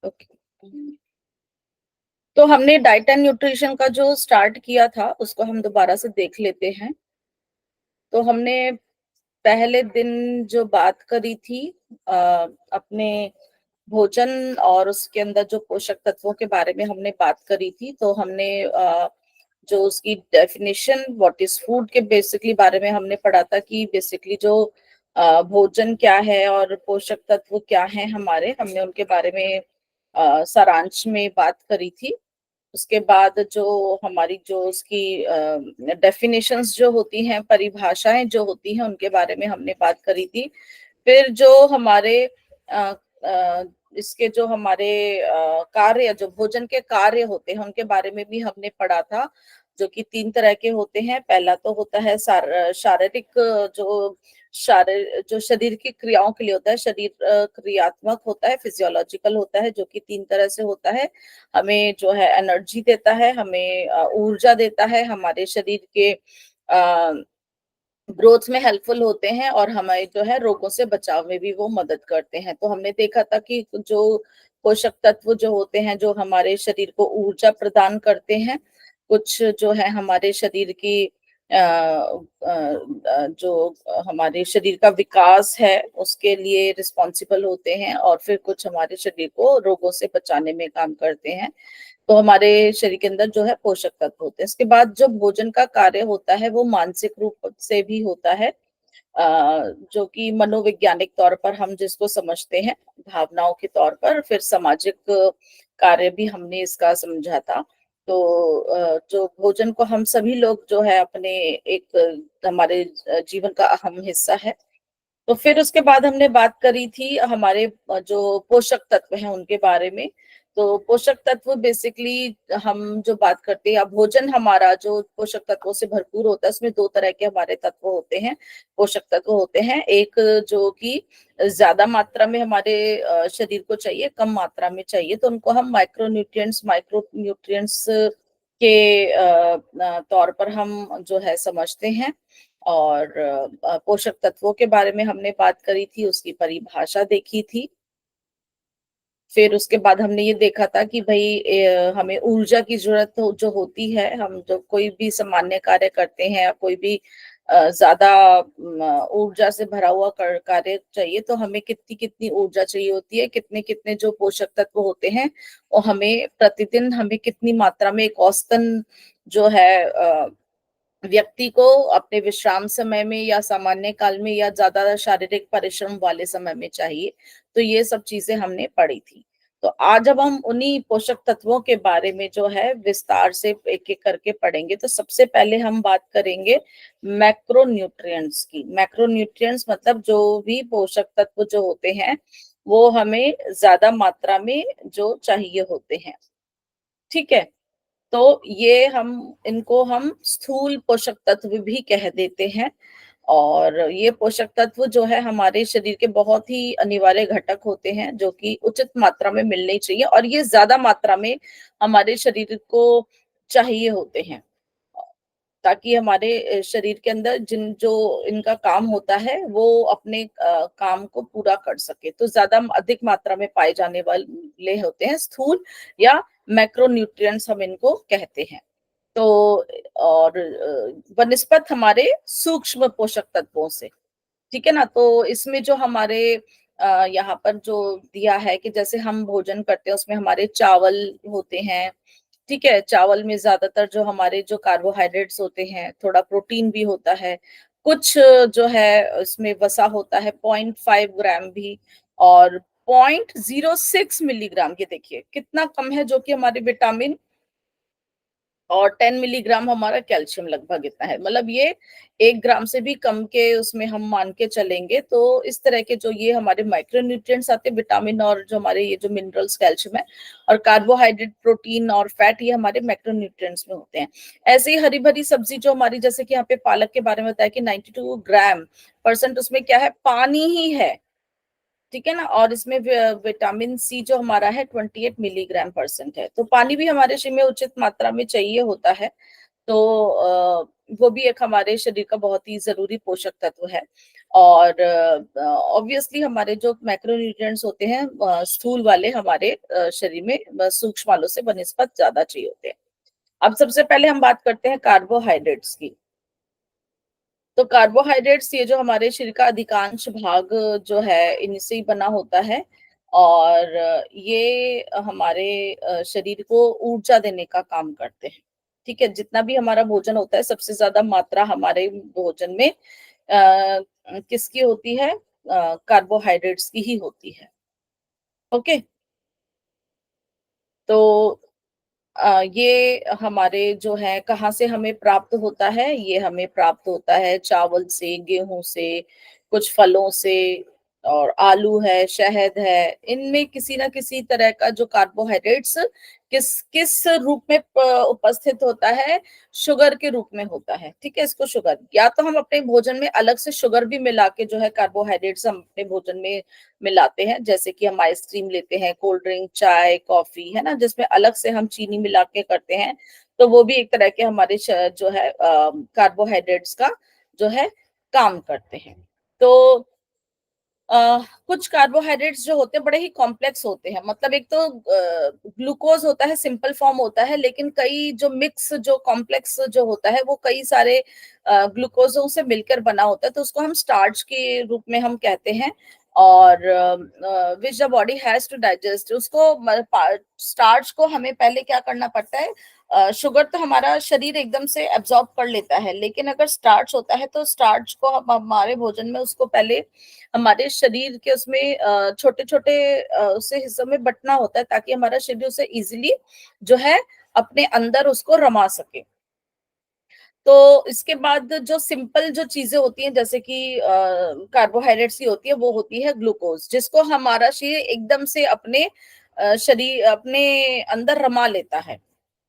Okay. तो हमने diet and nutrition का जो स्टार्ट किया था उसको हम दोबारा से देख लेते हैं। तो हमने पहले दिन जो बात करी थी अपने भोजन और उसके अंदर जो पोषक तत्वों के बारे में हमने बात करी थी, तो हमने जो उसकी डेफिनेशन व्हाट इज फूड के बेसिकली बारे में हमने पढ़ा था कि बेसिकली जो भोजन क्या है और पोषक तत्व क्या हैं हमारे, हमने उनके बारे में सारांश में बात करी थी। उसके बाद जो हमारी जो उसकी डेफिनेशंस जो होती हैं, परिभाषाएं जो होती हैं, उनके बारे में हमने बात करी थी। फिर जो हमारे अ, अ, इसके जो हमारे कार्य, जो भोजन के कार्य होते हैं, उनके बारे में भी हमने पढ़ा था, जो कि 3 तरह के होते हैं। पहला तो होता है शारीरिक, जो शरीर की क्रियाओं के लिए होता है, शरीर क्रियात्मक होता है, फिजियोलॉजिकल होता है, जो कि 3 तरह से होता है। हमें जो है एनर्जी देता है, हमें ऊर्जा देता है, हमारे शरीर के ग्रोथ में हेल्पफुल होते हैं और हमें जो है रोगों से बचाव में भी वो मदद करते हैं। तो हमने देखा था कि जो पोषक तत्व जो होते हैं, जो हमारे शरीर को ऊर्जा प्रदान करते हैं, कुछ जो है हमारे शरीर की जो हमारे शरीर का विकास है उसके लिए रिस्पॉन्सिबल होते हैं, और फिर कुछ हमारे शरीर को रोगों से बचाने में काम करते हैं। तो हमारे शरीर के अंदर जो है पोषक तत्व होते हैं। इसके बाद जो भोजन का कार्य होता है वो मानसिक रूप से भी होता है, जो कि मनोवैज्ञानिक तौर पर हम जिसको समझते हैं, भावनाओं के तौर पर। फिर सामाजिक कार्य भी हमने इसका समझा था। तो जो भोजन को हम सभी लोग जो है अपने एक हमारे जीवन का अहम हिस्सा है। तो फिर उसके बाद हमने बात करी थी हमारे जो पोषक तत्व हैं उनके बारे में। तो पोषक तत्व बेसिकली हम जो बात करते हैं, या भोजन हमारा जो पोषक तत्वों से भरपूर होता है, उसमें 2 तरह के हमारे तत्व होते हैं, पोषक तत्व होते हैं। एक जो कि ज्यादा मात्रा में हमारे शरीर को चाहिए, कम मात्रा में चाहिए, तो उनको हम माइक्रो न्यूट्रिएंट्स के तौर पर हम जो है समझते हैं। और पोषक तत्वों के बारे में हमने बात करी थी, उसकी परिभाषा देखी थी। फिर उसके बाद हमने ये देखा था कि भई हमें ऊर्जा की ज़रूरत जो होती है, हम जो कोई भी सामान्य कार्य करते हैं या कोई भी ज़्यादा ऊर्जा से भरा हुआ कार्य चाहिए, तो हमें कितनी-कितनी ऊर्जा चाहिए होती है, कितने-कितने जो पोषक तत्व होते हैं, वो हमें प्रतिदिन हमें कितनी मात्रा में एक औसतन जो है व्यक्ति को अपने विश्राम समय में या सामान्य काल में या ज़्यादा शारीरिक परिश्रम वाले समय में चाहिए। तो ये सब चीज़ें हमने पढ़ी थी। तो आज अब हम उन्हीं पोषक तत्वों के बारे में जो है विस्तार से एक-एक करके पढ़ेंगे। तो सबसे पहले हम बात करेंगे मैक्रोन्यूट्रिएंट्स की। मैक्रोन्यूट्रिएंट्स मतलब जो भी पोषक तत्व जो होते हैं, वो हमें ज़्यादा मात्रा में जो चाहिए होते हैं। ठीक है? तो ये हम इनको हम स्थूल पोषक तत्व भी कह देते हैं। और ये पोषक तत्व जो है हमारे शरीर के बहुत ही अनिवार्य घटक होते हैं, जो कि उचित मात्रा में मिलने चाहिए, और ये ज्यादा मात्रा में हमारे शरीर को चाहिए होते हैं, ताकि हमारे शरीर के अंदर जिन जो इनका काम होता है वो अपने काम को पूरा कर सके। तो ज्यादा अधिक मात्रा में पाए जाने वाले होते हैं स्थूल या मैक्रोन्यूट्रिएंट्स हम इनको कहते हैं। तो और बनिस्पत हमारे सूक्ष्म पोषक तत्वों से, ठीक है ना? तो इसमें जो हमारे यहाँ पर जो दिया है कि जैसे हम भोजन करते हैं उसमें हमारे चावल होते हैं, ठीक है? चावल में ज़्यादातर जो हमारे जो कार्बोहाइड्रेट्स होते हैं, थोड़ा प्रोटीन भी होता है, कुछ जो है इसमें वसा होता है 0.5 ग्राम भी, और 0.06 मिलीग्राम, ये देखिए कितना कम है, जो कि हमारे विटामिन, और 10 मिलीग्राम हमारा कैल्शियम, लगभग इतना है। मतलब ये 1 ग्राम से भी कम के उसमें हम मान के चलेंगे। तो इस तरह के जो ये हमारे माइक्रोन्यूट्रिएंट्स आते हैं, विटामिन और जो हमारे ये जो मिनरल्स, कैल्शियम है, और कार्बोहाइड्रेट, प्रोटीन और फैट, ये हमारे माइक्रोन्यूट्रिएंट्स में होते हैं। ऐसे ही हरी भरी सब्जी जो हमारी, जैसे कि यहाँ पे पालक के बारे में बताया कि 92 ग्राम परसेंट उसमें क्या है, पानी ही है, ठीक है ना? और इसमें विटामिन सी जो हमारा है 28 मिलीग्राम परसेंट है। तो पानी भी हमारे शरीर में उचित मात्रा में चाहिए होता है। तो वो भी एक हमारे शरीर का बहुत ही ज़रूरी पोषक तत्व है। और ऑब्वियसली हमारे जो मैक्रोन्यूट्रिएंट्स होते हैं स्थूल वाले हमारे शरीर में सूक्ष्म वालों से बनिस्बत ज़्यादा चाहिए होते हैं। अब सबसे पहले हम बात करते हैं कार्बोहाइड्रेट्स की। तो कार्बोहाइड्रेट्स ये जो हमारे शरीर का अधिकांश भाग जो है इनसे ही बना होता है। और ये हमारे शरीर को ऊर्जा देने का काम करते हैं। ठीक है, जितना भी हमारा भोजन होता है सबसे ज्यादा मात्रा हमारे भोजन में किसकी होती है? कार्बोहाइड्रेट्स की ही होती है। ओके। तो ये हमारे जो है कहाँ से हमें प्राप्त होता है? ये हमें प्राप्त होता है चावल से, गेहूँ से, कुछ फलों से, और आलू है, शहद है। इनमें किसी न किसी तरह का जो कार्बोहाइड्रेट्स किस किस रूप में उपस्थित होता है? शुगर के रूप में होता है। ठीक है, इसको शुगर या तो हम अपने भोजन में अलग से शुगर भी मिला के जो है कार्बोहाइड्रेट्स हम अपने भोजन में मिलाते हैं, जैसे कि हम आइसक्रीम लेते हैं, कोल्ड ड्रिंक, चाय, कॉफी, है ना, जिसमें अलग से हम चीनी मिला के करते हैं। तो वो भी एक तरह के हमारे जो है कार्बोहाइड्रेट्स का जो है काम करते हैं। तो कुछ कार्बोहाइड्रेट्स जो होते हैं बड़े ही कॉम्प्लेक्स होते हैं। मतलब एक तो ग्लूकोज होता है, सिंपल फॉर्म होता है, लेकिन कई जो मिक्स जो कॉम्प्लेक्स जो होता है वो कई सारे ग्लूकोजों से मिलकर बना होता है, तो उसको हम स्टार्च के रूप में हम कहते हैं। और which the body has to digest उसको। स्टार्च को हमें पहले क्या करना पड़ता है? शुगर तो हमारा शरीर एकदम से एब्जॉर्ब कर लेता है, लेकिन अगर स्टार्च होता है तो स्टार्च को हम हमारे भोजन में उसको पहले हमारे शरीर के उसमें छोटे-छोटे उसे हिस्सों में बँटना होता है, ताकि हमारा शरीर उसे इज़िली जो है अपने अंदर उसको रमा सके। तो इसके बाद जो सिंपल जो चीज़ें होती हैं, जैसे कि कार्बोहाइड्रेट्स की होती है, वो होती है ग्लूकोज़, जिसको हमारा शरीर एकदम से अपने शरीर अपने अंदर रमा लेता है।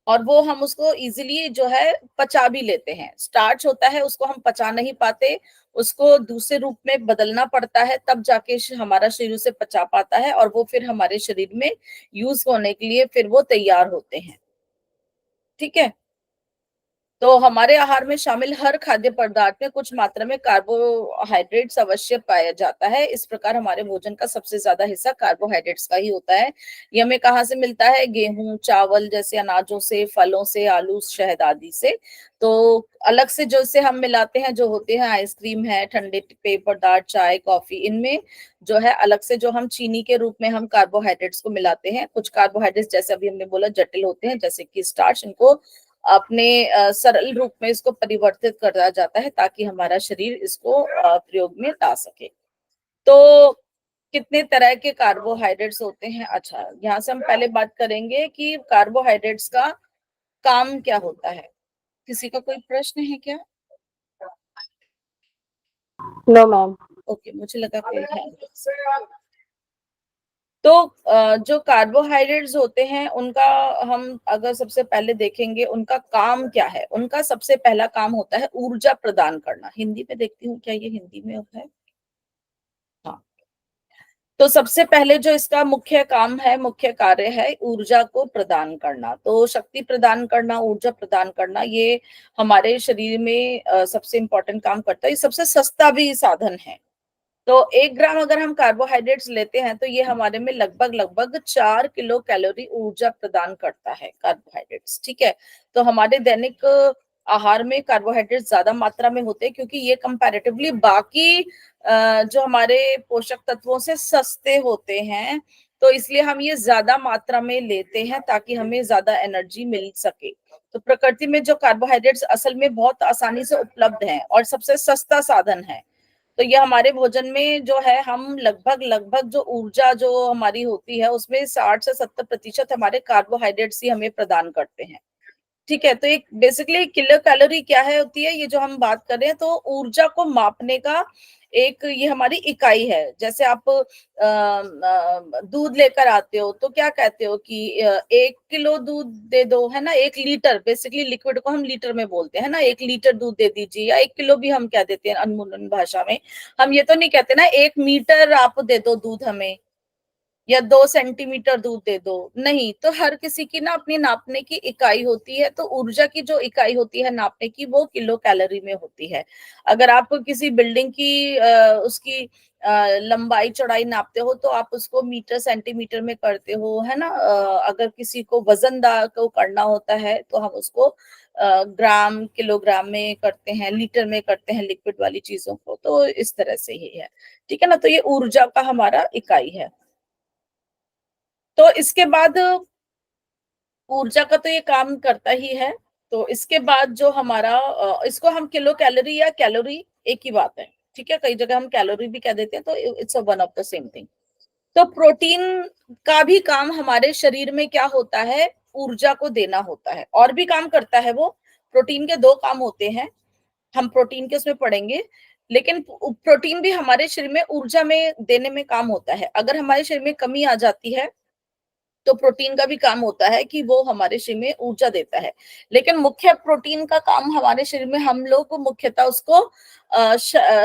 और वो हम उसको इजीली जो है पचा भी लेते हैं। स्टार्च होता है उसको हम पचा नहीं पाते, उसको दूसरे रूप में बदलना पड़ता है, तब जाके हमारा शरीर उसे पचा पाता है और वो फिर हमारे शरीर में यूज होने के लिए फिर वो तैयार होते हैं। ठीक है। तो हमारे आहार में शामिल हर खाद्य पदार्थ में कुछ मात्रा में कार्बोहाइड्रेट्स अवश्य पाया जाता है। इस प्रकार हमारे भोजन का सबसे ज्यादा हिस्सा कार्बोहाइड्रेट्स का ही होता है। ये हमें कहाँ से मिलता है? गेहूं, चावल जैसे अनाजों से, फलों से, आलू, शहद आदि से। तो अलग से जो इसे हम मिलाते हैं, जो होते हैं आइसक्रीम है, ठंडे पेय पदार्थ, चाय, कॉफी, इनमें जो है अलग से जो हम चीनी के रूप में हम कार्बोहाइड्रेट्स को मिलाते हैं। कुछ कार्बोहाइड्रेट्स जैसे अभी हमने बोला जटिल होते हैं, जैसे कि स्टार्च, इनको अपने सरल रूप में इसको परिवर्तित करा जाता है, ताकि हमारा शरीर इसको प्रयोग में ला सके। तो कितने तरह के कार्बोहाइड्रेट्स होते हैं? अच्छा, यहाँ से हम पहले बात करेंगे कि कार्बोहाइड्रेट्स का काम क्या होता है। किसी का कोई प्रश्न है क्या? No ma'am. ओके, मुझे लगा कोई है। तो जो कार्बोहाइड्रेट्स होते हैं उनका हम अगर सबसे पहले देखेंगे उनका काम क्या है। उनका सबसे पहला काम होता है ऊर्जा प्रदान करना। हिंदी में देखती हूँ क्या ये हिंदी में है? हाँ। तो सबसे पहले जो इसका मुख्य काम है, मुख्य कार्य है ऊर्जा को प्रदान करना। तो शक्ति प्रदान करना, ऊर्जा प्रदान करना, ये हमारे शरीर में सबसे इम्पोर्टेंट काम करता है। ये सबसे सस्ता भी साधन है। तो 1 ग्राम अगर हम कार्बोहाइड्रेट्स लेते हैं तो ये हमारे में लगभग लगभग 4 किलो कैलोरी ऊर्जा प्रदान करता है कार्बोहाइड्रेट्स। ठीक है। तो हमारे दैनिक आहार में कार्बोहाइड्रेट्स ज्यादा मात्रा में होते हैं, क्योंकि ये कंपैरेटिवली बाकी जो हमारे पोषक तत्वों से सस्ते होते हैं। तो इसलिए हम ये ज्यादा मात्रा में लेते हैं ताकि हमें ज्यादा एनर्जी मिल सके। तो प्रकृति में जो कार्बोहाइड्रेट्स असल में बहुत आसानी से उपलब्ध हैं और सबसे सस्ता साधन है। तो ये हमारे भोजन में जो है हम लगभग लगभग जो ऊर्जा जो हमारी होती है उसमें 60 से 70% हमारे कार्बोहाइड्रेट्स ही हमें प्रदान करते हैं। ठीक है। तो एक बेसिकली किलो कैलोरी क्या है होती है, ये जो हम बात कर रहे हैं, तो ऊर्जा को मापने का एक ये हमारी इकाई है। जैसे आप दूध लेकर आते हो तो क्या कहते हो कि 1 किलो दूध दे दो, है ना। 1 लीटर, बेसिकली लिक्विड को हम लीटर में बोलते हैं ना। 1 लीटर दूध दे दीजिए, या 1 किलो भी हम क्या देते हैं अनमोलन भाषा में। हम ये तो नहीं कहते ना 1 मीटर आप दे दो दूध हमें, या 2 सेंटीमीटर दूध दे दो, नहीं। तो हर किसी की ना अपनी नापने की इकाई होती है, तो ऊर्जा की जो इकाई होती है नापने की, वो किलो कैलोरी में होती है। अगर आप किसी बिल्डिंग की उसकी लंबाई चौड़ाई नापते हो तो आप उसको मीटर सेंटीमीटर में करते हो, है ना। अगर किसी को वजनदार को करना होता है तो हम उसको ग्राम किलोग्राम में करते हैं, लीटर में करते हैं लिक्विड वाली चीजों को, तो इस तरह से ही है। ठीक है ना, तो ये ऊर्जा का हमारा इकाई है। तो इसके बाद ऊर्जा का तो ये काम करता ही है। तो इसके बाद जो हमारा इसको हम किलो कैलोरी या कैलोरी एक ही बात है। ठीक है, कई जगह हम कैलोरी भी कह देते हैं, तो it's a one of the same thing. तो प्रोटीन का भी काम हमारे शरीर में क्या होता है, ऊर्जा को देना होता है। और भी काम करता है वो। प्रोटीन के दो काम होते हैं, हम प्रोटीन के उसमें पढ़ेंगे। लेकिन प्रोटीन भी हमारे शरीर में ऊर्जा में देने में काम होता है। अगर हमारे शरीर में कमी आ जाती है तो प्रोटीन का भी काम होता है कि वो हमारे शरीर में ऊर्जा देता है। लेकिन मुख्य प्रोटीन का काम हमारे शरीर में, हम लोग को मुख्यतः उसको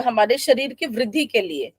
हमारे शरीर की वृद्धि के लिए,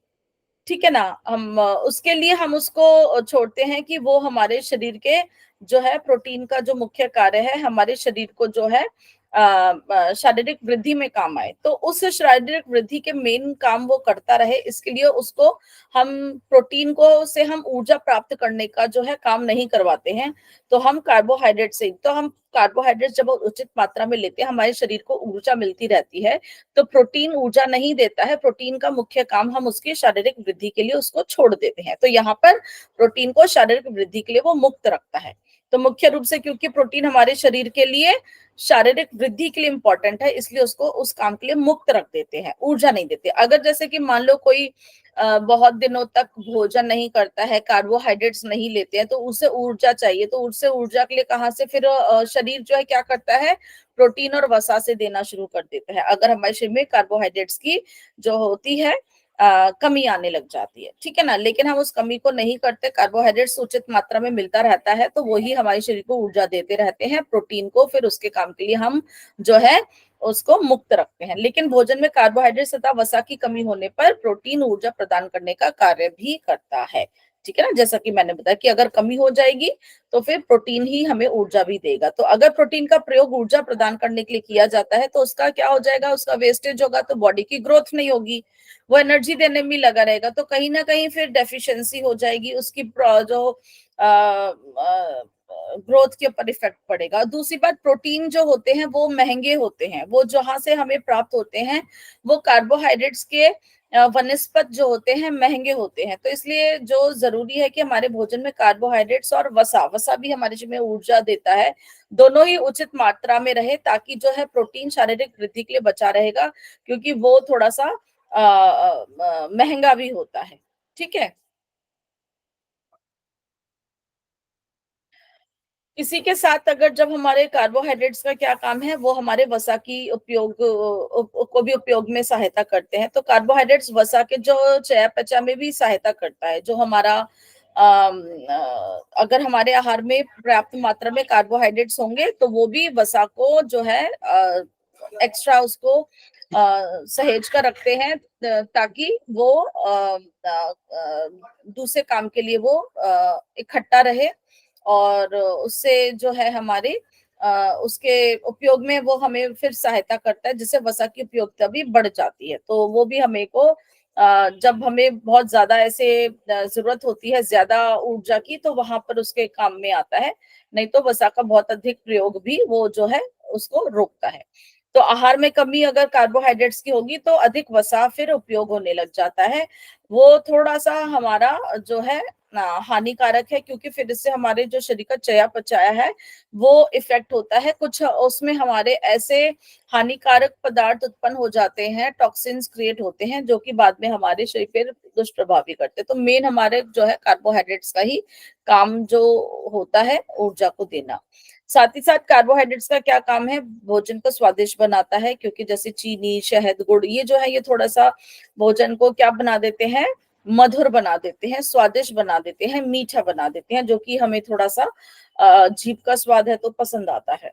ठीक है ना, हम उसके लिए हम उसको छोड़ते हैं कि वो हमारे शरीर के जो है प्रोटीन का जो मुख्य कार्य है, हमारे शरीर को जो है शारीरिक वृद्धि में काम आए। तो उस शारीरिक वृद्धि के मेन काम वो करता रहे, इसके लिए उसको हम प्रोटीन को से हम ऊर्जा प्राप्त करने का जो है काम नहीं करवाते हैं। तो हम कार्बोहाइड्रेट से, तो हम कार्बोहाइड्रेट जब उचित मात्रा में लेते हैं, हमारे शरीर को ऊर्जा मिलती रहती है। तो प्रोटीन ऊर्जा नहीं देता है, प्रोटीन का मुख्य काम हम उसकी शारीरिक वृद्धि के लिए उसको छोड़ देते हैं। तो यहाँ पर प्रोटीन को शारीरिक वृद्धि के लिए वो मुक्त रखता है। तो मुख्य रूप से क्योंकि प्रोटीन हमारे शरीर के लिए शारीरिक वृद्धि के लिए इंपॉर्टेंट है, इसलिए उसको उस काम के लिए मुक्त रख देते हैं, ऊर्जा नहीं देते। अगर जैसे कि मान लो कोई बहुत दिनों तक भोजन नहीं करता है, कार्बोहाइड्रेट्स नहीं लेते हैं, तो उसे ऊर्जा चाहिए, तो उससे ऊर्जा के लिए कहाँ से फिर शरीर जो है क्या करता है, प्रोटीन और वसा से देना शुरू कर देता है। अगर हमारे शरीर में कार्बोहाइड्रेट्स की जो होती है कमी आने लग जाती है, ठीक है ना। लेकिन हम उस कमी को नहीं करते, कार्बोहाइड्रेट्स उचित मात्रा में मिलता रहता है, तो वही हमारे शरीर को ऊर्जा देते रहते हैं। प्रोटीन को फिर उसके काम के लिए हम जो है उसको मुक्त रखते हैं। लेकिन भोजन में कार्बोहाइड्रेट तथा वसा की कमी होने पर प्रोटीन ऊर्जा प्रदान करने का कार्य भी करता है। ठीक है ना, जैसा कि मैंने बताया कि अगर कमी हो जाएगी तो फिर प्रोटीन ही हमें ऊर्जा भी देगा। तो अगर प्रोटीन का प्रयोग ऊर्जा प्रदान करने के लिए किया जाता है तो उसका क्या हो जाएगा, उसका वेस्टेज होगा, तो बॉडी की ग्रोथ नहीं होगी, वो एनर्जी देने में लगा रहेगा, तो कहीं ना कहीं फिर डेफिशिएंसी हो जाएगी, उसकी जो ग्रोथ के ऊपर इफेक्ट पड़ेगा। दूसरी बात, प्रोटीन जो होते हैं वो महंगे होते हैं, वो जहां से हमें प्राप्त होते हैं वो कार्बोहाइड्रेट्स के वनस्पत जो होते हैं महंगे होते हैं। तो इसलिए जो जरूरी है कि हमारे भोजन में कार्बोहाइड्रेट्स और वसा, वसा भी हमारे शरीर में ऊर्जा देता है, दोनों ही उचित मात्रा में रहे, ताकि जो है प्रोटीन शारीरिक वृद्धि के लिए बचा रहेगा, क्योंकि वो थोड़ा सा महंगा भी होता है। ठीक है। इसी के साथ अगर जब हमारे कार्बोहाइड्रेट्स का क्या काम है, वो हमारे वसा की उपयोग को भी उपयोग में सहायता करते हैं। तो कार्बोहाइड्रेट्स वसा के जो चयापचय में भी सहायता करता है। जो हमारा अगर हमारे आहार में पर्याप्त मात्रा में कार्बोहाइड्रेट्स होंगे तो वो भी वसा को जो है एक्स्ट्रा उसको सहेज कर रखते हैं, ताकि वो दूसरे काम के लिए वो इकट्ठा रहे, और उससे जो है हमारे उसके उपयोग में वो हमें फिर सहायता करता है, जिससे वसा की उपयोगिता भी बढ़ जाती है। तो वो भी हमें को जब हमें बहुत ज्यादा ऐसे जरूरत होती है ज्यादा ऊर्जा की, तो वहां पर उसके काम में आता है। नहीं तो वसा का बहुत अधिक प्रयोग भी वो जो है उसको रोकता है। तो आहार में कमी अगर कार्बोहाइड्रेट्स की होगी तो अधिक वसा फिर उपयोग होने लग जाता है। वो थोड़ा सा हमारा जो है हानिकारक है, क्योंकि फिर इससे हमारे जो शरीर का चयापचय है वो इफेक्ट होता है। कुछ उसमें हमारे ऐसे हानिकारक पदार्थ उत्पन्न हो जाते हैं, टॉक्सिन्स क्रिएट होते हैं, जो कि बाद में हमारे शरीर पर दुष्प्रभाव भी करते हैं। तो मेन हमारे जो है कार्बोहाइड्रेट्स का ही काम जो होता है ऊर्जा को देना। साथ ही साथ कार्बोहाइड्रेट्स का क्या काम है, भोजन को स्वादिष्ट बनाता है, क्योंकि जैसे चीनी, शहद, गुड़, ये जो है ये थोड़ा सा भोजन को क्या बना देते हैं, मधुर बना देते हैं, स्वादिष्ट बना देते हैं, मीठा बना देते हैं, जो कि हमें थोड़ा सा जीभ का स्वाद है तो पसंद आता है।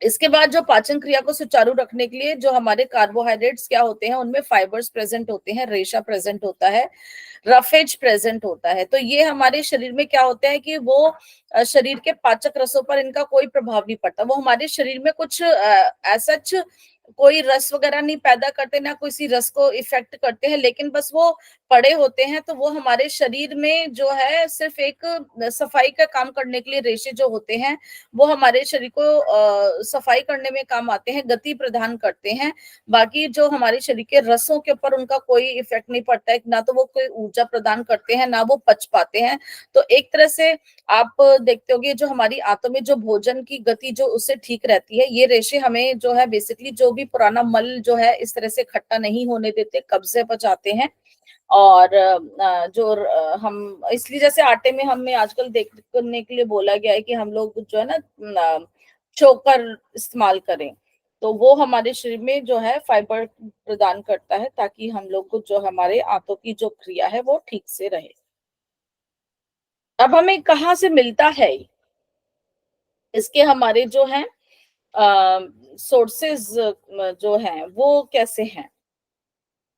इसके बाद जो पाचन क्रिया को सुचारू रखने के लिए जो हमारे कार्बोहाइड्रेट्स क्या होते हैं, उनमें फाइबर्स प्रेजेंट होते हैं, रेशा प्रेजेंट होता है, रफेज प्रेजेंट होता है। तो ये हमारे शरीर में क्या होता है कि वो शरीर के पाचक रसों पर इनका कोई प्रभाव नहीं पड़ता। वो हमारे शरीर में कुछ सच कोई रस वगैरह नहीं पैदा करते, ना किसी रस को इफेक्ट करते हैं, लेकिन बस वो पड़े होते हैं। तो वो हमारे शरीर में जो है सिर्फ एक सफाई का काम करने के लिए रेशे जो होते हैं, वो हमारे शरीर को सफाई करने में काम आते हैं, गति प्रदान करते हैं। बाकी जो हमारे शरीर के रसों के ऊपर उनका कोई इफेक्ट नहीं पड़ता है, ना तो वो कोई ऊर्जा प्रदान करते हैं, ना वो पच पाते हैं। तो एक तरह से आप देखते होंगे जो हमारी आंतों में जो भोजन की गति जो उससे ठीक रहती है, ये रेशे हमें जो है बेसिकली जो भी पुराना मल जो है इस तरह से इकट्ठा नहीं होने देते, कब्जे पचाते हैं। और हम इसलिए जैसे आटे में हमें आजकल देखने के लिए बोला गया है कि हम लोग जो है ना चोकर इस्तेमाल करें, तो वो हमारे शरीर में जो है फाइबर प्रदान करता है, ताकि हम लोग को जो हमारे आंतों की जो क्रिया है वो ठीक से रहे। अब हमें कहाँ से मिलता है इसके, हमारे जो है सोर्सेज जो हैं वो कैसे हैं।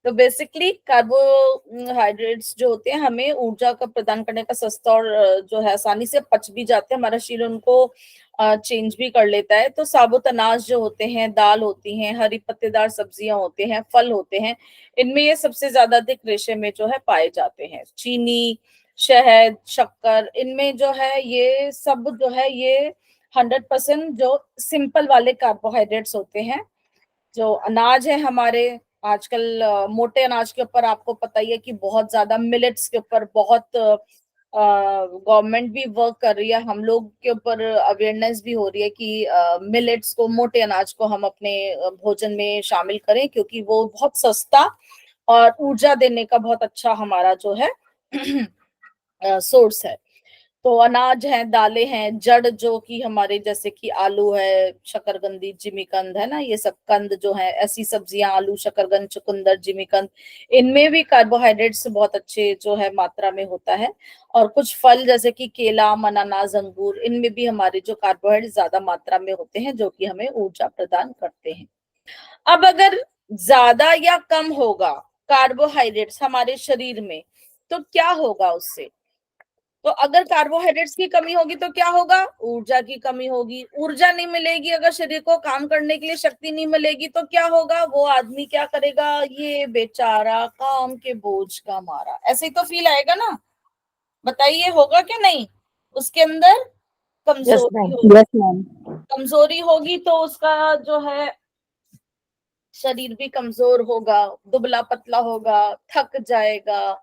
तो बेसिकली कार्बोहाइड्रेट्स जो होते हैं हमें ऊर्जा का प्रदान करने का सस्ता और जो है आसानी से पच भी जाते हैं, हमारा शरीर उनको चेंज भी कर लेता है। तो साबुत अनाज जो होते हैं, दाल होती हैं, हरी पत्तेदार सब्जियां होते हैं, फल होते हैं, इनमें ये सबसे ज्यादा अधिक रेशे में जो है पाए जाते हैं। चीनी, शहद, शक्कर, इनमें जो है ये सब जो है ये 100% जो सिंपल वाले कार्बोहाइड्रेट्स होते हैं। जो अनाज है हमारे, आजकल मोटे अनाज के ऊपर आपको पता ही है कि बहुत ज्यादा मिलेट्स के ऊपर बहुत गवर्नमेंट भी वर्क कर रही है, हम लोग के ऊपर अवेयरनेस भी हो रही है कि मिलेट्स को, मोटे अनाज को हम अपने भोजन में शामिल करें, क्योंकि वो बहुत सस्ता और ऊर्जा देने का बहुत अच्छा हमारा जो है सोर्स है। तो अनाज है, दालें हैं, जड़ जो कि हमारे जैसे कि आलू है, शकरकंदी, जिमीकंद है ना, ये सब कंद जो है, ऐसी सब्जियां, आलू, शकरकंद, चुकंदर, जिमीकंद, इनमें भी कार्बोहाइड्रेट्स बहुत अच्छे जो है मात्रा में होता है। और कुछ फल जैसे कि केला, अनानास, अंगूर, इनमें भी हमारे जो कार्बोहाइड्रेट ज्यादा मात्रा में होते हैं, जो कि हमें ऊर्जा प्रदान करते हैं। अब अगर ज्यादा या कम होगा कार्बोहाइड्रेट्स हमारे शरीर में, तो क्या होगा उससे। तो अगर कार्बोहाइड्रेट्स की कमी होगी तो क्या होगा, ऊर्जा की कमी होगी। ऊर्जा नहीं मिलेगी, अगर शरीर को काम करने के लिए शक्ति नहीं मिलेगी, तो क्या होगा, वो आदमी क्या करेगा, ये बेचारा काम के बोझ का मारा, ऐसे ही तो फील आएगा ना। बताइए होगा क्या नहीं, उसके अंदर यस कमजोरी मैम। होगी। Yes ma'am. कमजोरी होगी तो उसका जो है शरीर भी कमजोर होगा, दुबला पतला होगा, थक जाएगा,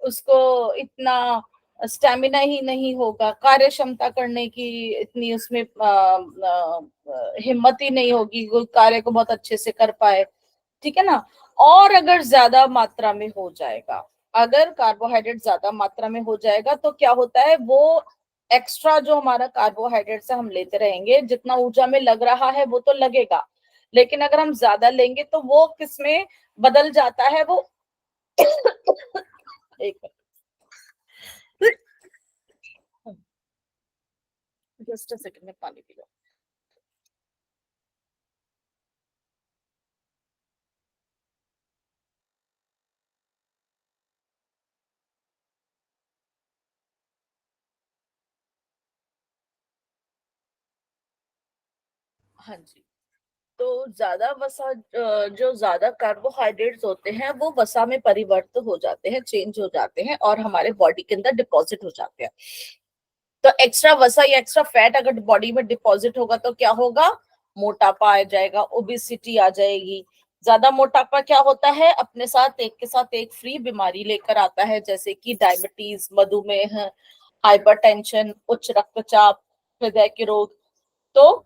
उसको इतना स्टेमिना ही नहीं होगा, कार्य क्षमता करने की इतनी उसमें हिम्मत ही नहीं होगी, वो कार्य को बहुत अच्छे से कर पाए। ठीक है ना। और अगर ज्यादा मात्रा में हो जाएगा, अगर कार्बोहाइड्रेट ज्यादा मात्रा में हो जाएगा, तो क्या होता है, वो एक्स्ट्रा जो हमारा कार्बोहाइड्रेट से हम लेते रहेंगे, जितना ऊर्जा में लग रहा है वो तो लगेगा, लेकिन अगर हम ज्यादा लेंगे तो वो किसमें बदल जाता है, वो एक जस्ट अ सेकंड में पानी पी लो। हाँ जी। तो ज्यादा वसा जो ज्यादा कार्बोहाइड्रेट्स होते हैं वो वसा में परिवर्तित हो जाते हैं, चेंज हो जाते हैं और हमारे बॉडी के अंदर डिपॉजिट हो जाते हैं। तो एक्स्ट्रा वसा या एक्स्ट्रा फैट अगर बॉडी में डिपॉजिट होगा तो क्या होगा, मोटापा आ जाएगा, ओबेसिटी आ जाएगी। ज्यादा मोटापा क्या होता है, अपने साथ एक के साथ एक फ्री बीमारी लेकर आता है, जैसे कि डायबिटीज, मधुमेह, हाइपरटेंशन, उच्च रक्तचाप, हृदय के रोग। तो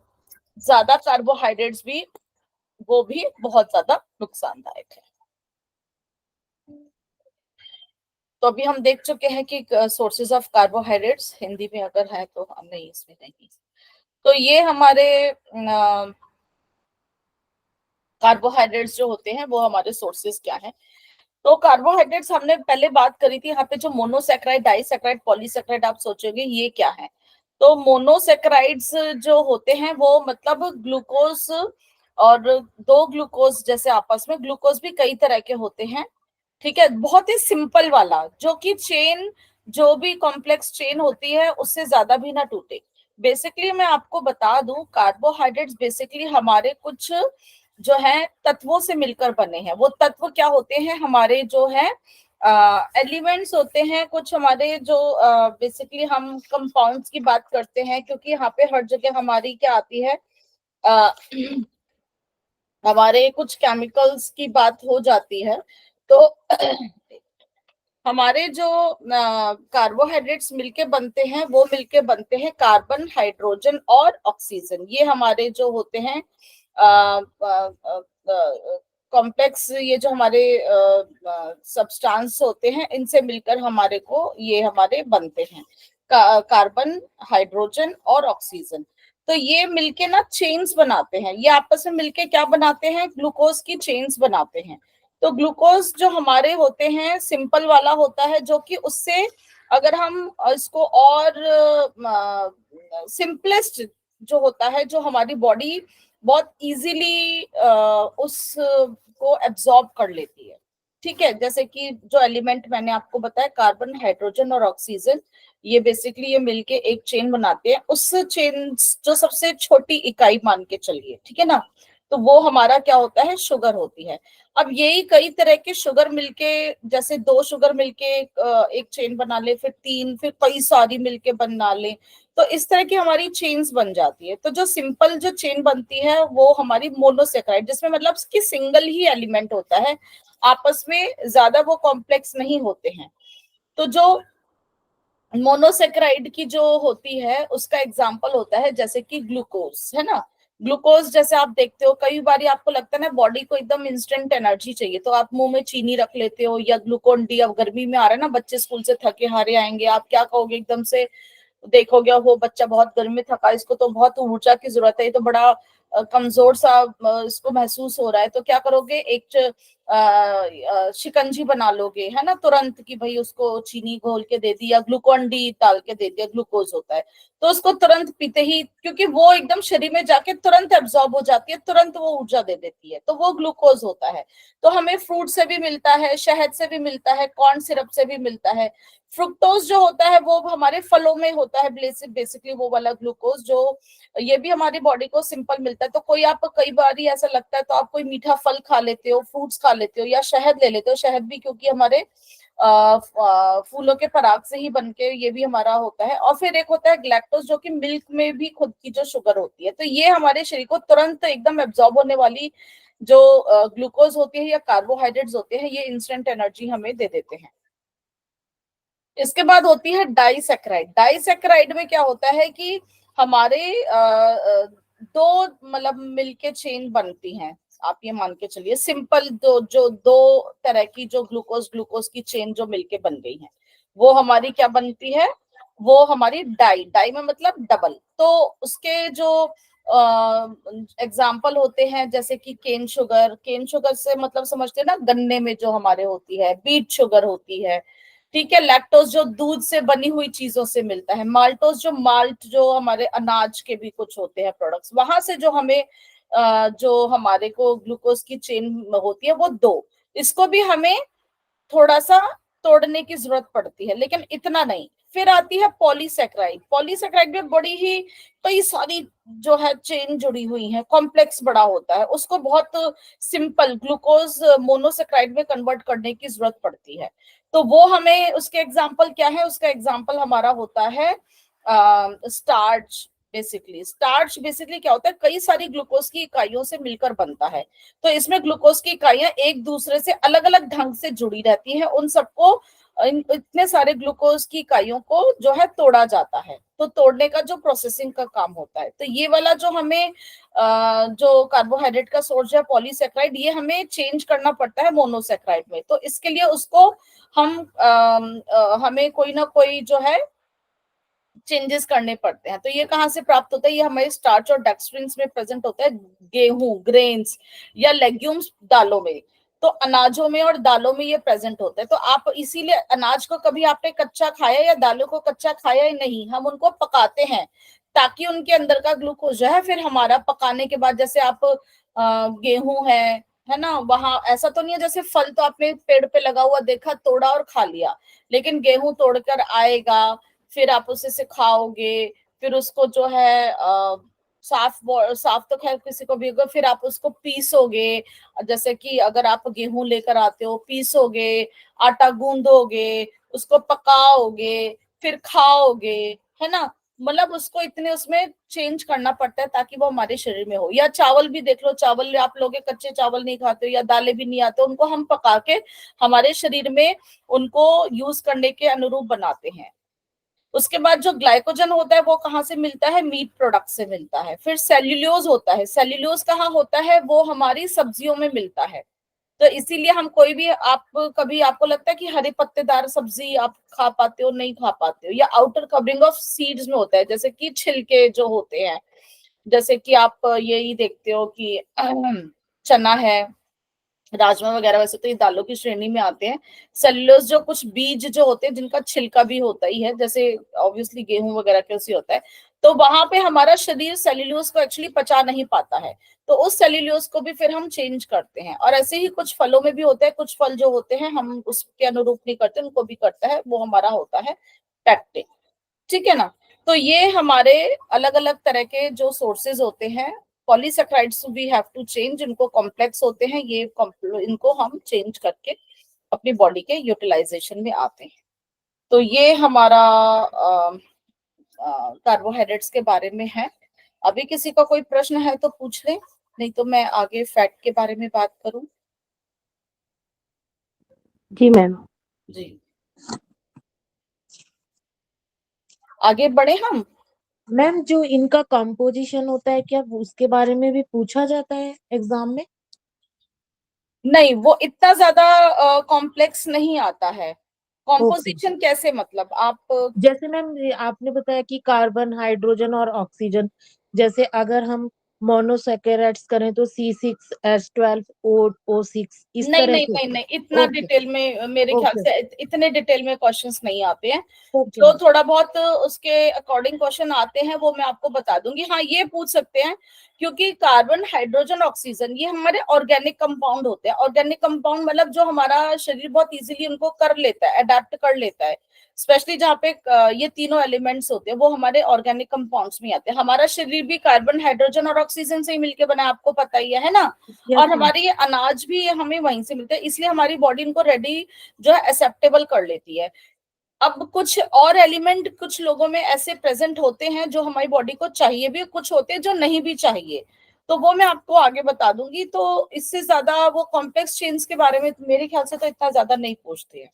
ज्यादा कार्बोहाइड्रेट्स भी, वो भी बहुत ज्यादा नुकसानदायक है। तो अभी हम देख चुके हैं कि सोर्सेज ऑफ कार्बोहाइड्रेट्स हिंदी में अगर है तो हम नहीं, इसमें नहीं। तो ये हमारे कार्बोहाइड्रेट्स जो होते हैं वो हमारे सोर्सेज क्या हैं। तो कार्बोहाइड्रेट्स हमने पहले बात करी थी, यहाँ पे जो मोनोसैकेराइड, डाइसैकेराइड, पॉलीसैकेराइड, आप सोचोगे ये क्या है। तो मोनोसेक्राइड्स जो होते हैं वो मतलब ग्लूकोज और दो ग्लूकोज जैसे आपस में, ग्लूकोज भी कई तरह के होते हैं, ठीक है, बहुत ही सिंपल वाला जो कि चेन, जो भी कॉम्प्लेक्स चेन होती है उससे ज्यादा भी ना टूटे। बेसिकली मैं आपको बता दूं, कार्बोहाइड्रेट्स बेसिकली हमारे कुछ जो है तत्वों से मिलकर बने हैं। वो तत्व क्या होते हैं, हमारे जो है एलिमेंट्स होते हैं कुछ हमारे, जो बेसिकली हम कंपाउंड्स की बात करते हैं, क्योंकि यहाँ पे हर जगह हमारी क्या आती है, अ, हमारे कुछ केमिकल्स की बात हो जाती है। तो हमारे जो कार्बोहाइड्रेट्स मिलके बनते हैं वो मिलके बनते हैं कार्बन, हाइड्रोजन और ऑक्सीजन। ये हमारे जो होते हैं कॉम्प्लेक्स, ये जो हमारे सब्सटेंस होते हैं, इनसे मिलकर हमारे को ये हमारे बनते हैं कार्बन, हाइड्रोजन और ऑक्सीजन। तो ये मिलके ना चेन्स बनाते हैं, ये आपस में मिलके क्या बनाते हैं, ग्लूकोज की चेन्स बनाते हैं। तो ग्लूकोज जो हमारे होते हैं सिंपल वाला होता है, जो कि उससे अगर हम इसको और सिंपलेस्ट जो होता है, जो हमारी बॉडी बहुत इजीली उस को एब्जॉर्ब कर लेती है, ठीक है। जैसे कि जो एलिमेंट मैंने आपको बताया, कार्बन, हाइड्रोजन और ऑक्सीजन, ये बेसिकली ये मिलके एक चेन बनाते हैं। उस चेन जो सबसे छोटी इकाई मान के चलिए, ठीक है ना, तो वो हमारा क्या होता है, शुगर होती है। अब यही कई तरह के शुगर मिलके, जैसे दो शुगर मिलके एक चेन बना ले, फिर तीन, फिर कई सारी मिलके बना ले, तो इस तरह की हमारी चेन्स बन जाती है। तो जो सिंपल जो चेन बनती है वो हमारी मोनोसेक्राइड, जिसमें मतलब कि सिंगल ही एलिमेंट होता है, आपस में ज्यादा वो कॉम्प्लेक्स नहीं होते हैं। तो जो मोनोसेक्राइड की जो होती है उसका एग्जाम्पल होता है जैसे कि ग्लूकोज, है ना। ग्लूकोज जैसे आप देखते हो, कई बार आपको लगता है ना बॉडी को एकदम इंस्टेंट एनर्जी चाहिए, तो आप मुंह में चीनी रख लेते हो या ग्लूकोन डी। अब गर्मी में आ रहा है ना, बच्चे स्कूल से थके हारे आएंगे, आप क्या कहोगे, एकदम से देखोगे वो बच्चा बहुत गर्मी में थका, इसको तो बहुत ऊर्जा की जरूरत है, ये तो बड़ा कमजोर सा इसको महसूस हो रहा है, तो क्या करोगे, एक शिकंजी बना लोगे, है ना, तुरंत, कि भाई उसको चीनी घोल के दे दी या ग्लूकोन डी डाल के दे दिया, ग्लूकोज होता है, तो उसको तुरंत पीते ही, क्योंकि वो एकदम शरीर में जाके तुरंत एब्जॉर्ब हो जाती है, तुरंत वो ऊर्जा दे देती है, तो वो ग्लूकोज होता है। तो हमें फ्रूट से भी मिलता है, शहद से भी मिलता है, कॉर्न सिरप से भी मिलता है। फ्रुक्टोज जो होता है वो हमारे फलों में होता है, बेसिकली वो वाला ग्लूकोज, जो ये भी हमारी बॉडी को सिंपल मिलता है। तो कोई आप, कई बार ऐसा लगता है तो आप कोई मीठा फल खा लेते हो, फ्रूट्स खा लेते हो, या शहद ले लेते हो, शहद भी क्योंकि हमारे फूलों के पराग से ही बनके ये भी हमारा होता है। और फिर एक होता है ग्लैक्टोज, जो कि मिल्क में भी खुद की जो शुगर होती है, तो ये हमारे शरीर को तुरंत एकदम एब्जॉर्ब होने वाली जो ग्लूकोज होती है या कार्बोहाइड्रेट्स होते हैं, ये इंस्टेंट एनर्जी हमें दे देते हैं। इसके बाद होती है डाइसेक्राइड। डाइसेक्राइड में क्या होता है कि हमारे दो मतलब मिलके चेन बनती हैं, आप ये मान के चलिए, सिंपल दो, जो दो तरह की जो ग्लूकोज ग्लूकोज की चेन जो मिलके बन गई है, वो हमारी क्या बनती है, वो हमारी डाई, डाई में मतलब डबल। तो उसके जो एग्जाम्पल होते हैं जैसे कि केन शुगर, केन शुगर से मतलब समझते हैं ना, गन्ने में जो हमारे होती है, बीट शुगर होती है, ठीक है। लैक्टोज जो दूध से बनी हुई चीजों से मिलता है। माल्टोज जो माल्ट जो हमारे अनाज के भी कुछ होते हैं प्रोडक्ट्स, वहां से जो हमें जो हमारे को ग्लूकोज की चेन होती है वो दो, इसको भी हमें थोड़ा सा तोड़ने की जरूरत पड़ती है, लेकिन इतना नहीं। फिर आती है पॉलीसेक्राइड। पॉलीसेक्राइड में बड़ी ही कई सारी जो है चेन जुड़ी हुई है, कॉम्प्लेक्स बड़ा होता है, उसको बहुत सिंपल ग्लूकोज मोनोसेक्राइड में कन्वर्ट करने की जरूरत पड़ती है। तो वो हमें, उसके एग्जाम्पल क्या है, उसका एग्जाम्पल हमारा होता है स्टार्च। स्टार्च बेसिकली क्या होता है, कई सारी ग्लूकोज की इकाइयों से मिलकर बनता है। तो इसमें ग्लूकोज की इकाइयां एक दूसरे से अलग अलग ढंग से जुड़ी रहती हैं, उन सबको, इतने सारे ग्लूकोज की इकाइयों को जो है तोड़ा जाता है, तो तोड़ने का जो प्रोसेसिंग का काम होता है। तो ये वाला जो हमें जो कार्बोहाइड्रेट का सोर्स है पॉलीसेक्राइड, ये हमें चेंज करना पड़ता है मोनोसेक्राइड में। तो इसके लिए उसको हम हमें कोई ना कोई जो है चेंजेस करने पड़ते हैं। तो ये कहाँ से प्राप्त होता है, ये हमारे स्टार्च और डेक्सट्रिन्स में प्रेजेंट होता है, गेहूं, ग्रेन्स या लेग्यूम्स, दालों में। तो अनाजों में और दालों में ये प्रेजेंट होता है। तो आप इसीलिए अनाज को कभी आपने कच्चा खाया या दालों को कच्चा खाया ही नहीं, हम उनको पकाते हैं ताकि उनके अंदर का ग्लूकोज जो है फिर हमारा पकाने के बाद, जैसे आप गेहूं है ना, वहां ऐसा तो नहीं है जैसे फल तो आपने पेड़ पे लगा हुआ देखा, तोड़ा और खा लिया, लेकिन गेहूं तोड़कर आएगा, फिर आप उसे से खाओगे, फिर उसको जो है साफ तो खैर किसी को भी होगा, फिर आप उसको पीसोगे, जैसे कि अगर आप गेहूं लेकर आते हो, पीसोगे, आटा गूंदोगे, उसको पकाओगे, फिर खाओगे, है ना। मतलब उसको इतने उसमें चेंज करना पड़ता है ताकि वो हमारे शरीर में हो। या चावल भी देख लो, चावल आप लोग कच्चे चावल नहीं खाते हो या दालें भी नहीं आते, उनको हम पका के हमारे शरीर में उनको यूज करने के अनुरूप बनाते हैं। उसके बाद जो ग्लाइकोजन होता है वो कहाँ से मिलता है, मीट प्रोडक्ट से मिलता है। फिर सेल्यूलोज होता है, सेल्यूलोज कहाँ होता है, वो हमारी सब्जियों में मिलता है। तो इसीलिए हम कोई भी, आप कभी आपको लगता है कि हरे पत्तेदार सब्जी आप खा पाते हो, नहीं खा पाते हो, या आउटर कवरिंग ऑफ सीड्स में होता है, जैसे कि छिलके जो होते हैं, जैसे कि आप यही देखते हो कि चना है, राजमा वगैरह, वैसे तो ये दालों की श्रेणी में आते हैं। सेल्यूलोज जो कुछ बीज जो होते हैं जिनका छिलका भी होता ही है, जैसे ऑब्वियसली गेहूं वगैरह के उसी होता है, तो वहां पे हमारा शरीर सेल्यूलोज को एक्चुअली पचा नहीं पाता है, तो उस सेल्यूलोज को भी फिर हम चेंज करते हैं। और ऐसे ही कुछ फलों में भी होता है, कुछ फल जो होते हैं हम उसके अनुरूप नहीं करते, उनको भी करता है, वो हमारा होता है पैक्टिन। ठीक है ना। तो ये हमारे अलग अलग तरह के जो सोर्सेज होते हैं, polysaccharides we have to change, इनको कॉम्प्लेक्स होते हैं, ये इनको हम चेंज करके अपनी बॉडी के यूटिलाइजेशन में आते हैं। तो ये हमारा कार्बोहाइड्रेट्स के बारे में है। अभी किसी का कोई प्रश्न है तो पूछ ले, नहीं तो मैं आगे फैट के बारे में बात करूं। जी मैम। जी, आगे बढ़े हम। मैम जो इनका कंपोजिशन होता है क्या उसके बारे में भी पूछा जाता है एग्जाम में? नहीं, वो इतना ज्यादा कॉम्प्लेक्स नहीं आता है। ओके। कॉम्पोजिशन कैसे, मतलब आप जैसे मैम ये आपने बताया कि कार्बन हाइड्रोजन और ऑक्सीजन, जैसे अगर हम मोनोसेकेराइड्स करें तो C6H12 O6 इस नहीं तरह नहीं से। नहीं नहीं, इतना ओके। डिटेल में मेरे ख्याल ओके। से इतने डिटेल में क्वेश्चंस नहीं आते हैं। ओके जो मैम। थोड़ा बहुत उसके अकॉर्डिंग क्वेश्चन आते हैं वो मैं आपको बता दूंगी। हाँ, ये पूछ सकते हैं, क्योंकि कार्बन हाइड्रोजन ऑक्सीजन ये हमारे ऑर्गेनिक कंपाउंड होते हैं। ऑर्गेनिक कंपाउंड मतलब जो हमारा शरीर बहुत इजीली उनको कर लेता है, अडेप्ट कर लेता है, स्पेशली जहाँ पे ये तीनों एलिमेंट्स होते हैं वो हमारे ऑर्गेनिक कंपाउंड्स में आते हैं। हमारा शरीर भी कार्बन हाइड्रोजन और ऑक्सीजन से ही मिलकर बना है, आपको पता ही है ना। यस और मैम। हमारी ये अनाज भी हमें वहीं से मिलता है, इसलिए हमारी बॉडी इनको रेडी जो है एक्सेप्टेबल कर लेती है। अब कुछ और एलिमेंट कुछ लोगों में ऐसे प्रेजेंट होते हैं जो हमारी बॉडी को चाहिए भी, कुछ होते हैं जो नहीं भी चाहिए, तो वो मैं आपको आगे बता दूंगी। तो इससे ज्यादा वो कॉम्प्लेक्स चेन्स के बारे में मेरे ख्याल से तो इतना ज्यादा नहीं पूछते हैं,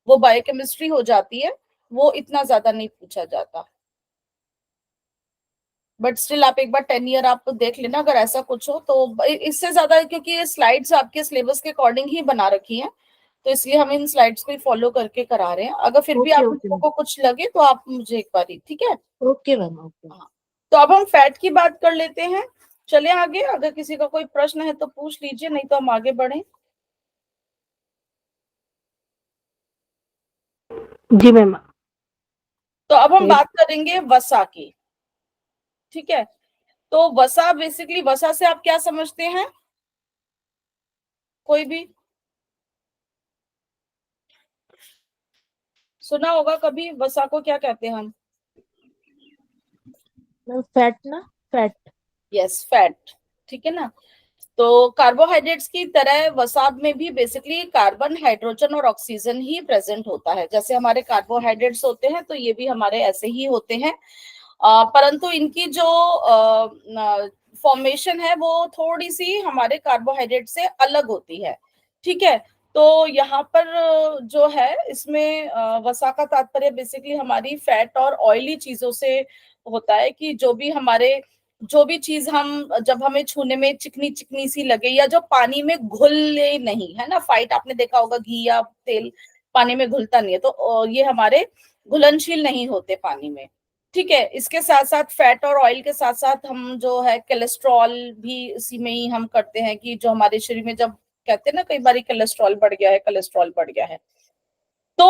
वो बायोकेमिस्ट्री हो जाती है, वो इतना ज्यादा नहीं पूछा जाता। बट स्टिल आप एक बार 10 ईयर आप देख लेना, अगर ऐसा कुछ हो तो इससे ज्यादा, क्योंकि ये स्लाइड्स आपके सिलेबस के अकॉर्डिंग ही बना रखी हैं, तो इसलिए हम इन स्लाइड्स को फॉलो करके करा रहे हैं। अगर फिर भी ओके आप ओके लोगों मैम। को कुछ लगे तो आप मुझे एक बार, ठीक है। Okay ma'am. ओके। हाँ, तो अब हम फैट की बात कर लेते हैं। चले आगे, अगर किसी का कोई प्रश्न है तो पूछ लीजिए, नहीं तो हम आगे बढ़े। जी मैम। तो अब हम फिर बात करेंगे वसा की। ठीक है, तो वसा बेसिकली, वसा से आप क्या समझते हैं, कोई भी सुना होगा कभी, वसा को क्या कहते हैं हम। फैट ना, फैट। Yes, fat. ठीक है ना। तो कार्बोहाइड्रेट्स की तरह वसाब में भी बेसिकली कार्बन हाइड्रोजन और ऑक्सीजन ही प्रेजेंट होता है। जैसे हमारे कार्बोहाइड्रेट्स होते हैं तो ये भी हमारे ऐसे ही होते हैं, परंतु इनकी जो फॉर्मेशन है वो थोड़ी सी हमारे कार्बोहाइड्रेट से अलग होती है। ठीक है, तो यहाँ पर जो है इसमें वसा का तात्पर्य बेसिकली हमारी फैट और ऑयली चीजों से होता है, कि जो भी चीज हम, जब हमें छूने में चिकनी चिकनी सी लगे, या जो पानी में घुले नहीं, है ना, फाइट आपने देखा होगा, घी या तेल पानी में घुलता नहीं है, तो ये हमारे घुलनशील नहीं होते पानी में। ठीक है, इसके साथ साथ फैट और ऑयल के साथ साथ हम जो है कोलेस्ट्रॉल भी इसी में ही हम करते हैं, कि जो हमारे शरीर में जब कहते हैं ना कई बार कोलेस्ट्रॉल बढ़ गया है, कोलेस्ट्रॉल बढ़ गया है। तो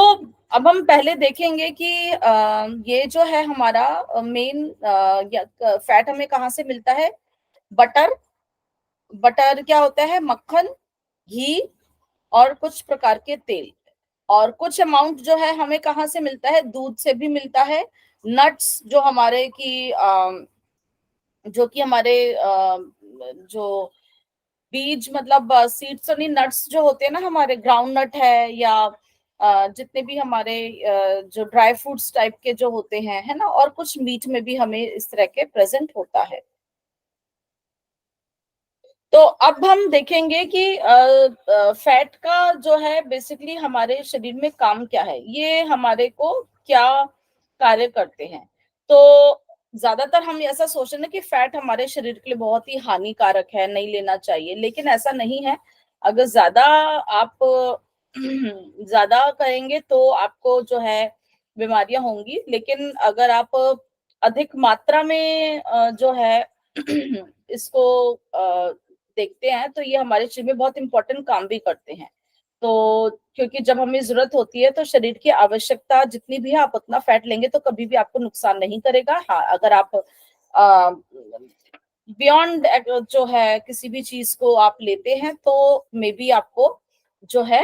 अब हम पहले देखेंगे कि ये जो है हमारा मेन फैट हमें कहाँ से मिलता है। बटर, बटर क्या होता है, मक्खन, घी और कुछ प्रकार के तेल। और कुछ अमाउंट जो है हमें कहाँ से मिलता है, दूध से भी मिलता है। नट्स जो हमारे की जो कि हमारे जो बीज मतलब सीड्स और नट्स जो होते हैं ना, हमारे ग्राउंड नट है या जितने भी हमारे जो ड्राई फ्रूट्स टाइप के जो होते हैं, है ना, और कुछ मीट में भी हमें इस तरह के प्रेजेंट होता है। तो अब हम देखेंगे कि फैट का जो है बेसिकली हमारे शरीर में काम क्या है, ये हमारे को क्या कार्य करते हैं। तो ज्यादातर हम ऐसा सोच रहे हैं कि फैट हमारे शरीर के लिए बहुत ही हानिकारक है, नहीं लेना चाहिए, लेकिन ऐसा नहीं है। अगर ज्यादा आप ज्यादा करेंगे तो आपको जो है बीमारियां होंगी, लेकिन अगर आप अधिक मात्रा में जो है इसको देखते हैं तो ये हमारे शरीर में बहुत इंपॉर्टेंट काम भी करते हैं। तो क्योंकि जब हमें जरूरत होती है तो शरीर की आवश्यकता जितनी भी है आप उतना फैट लेंगे तो कभी भी आपको नुकसान नहीं करेगा। हाँ, अगर आप बियॉन्ड जो है किसी भी चीज को आप लेते हैं तो मे बी आपको जो है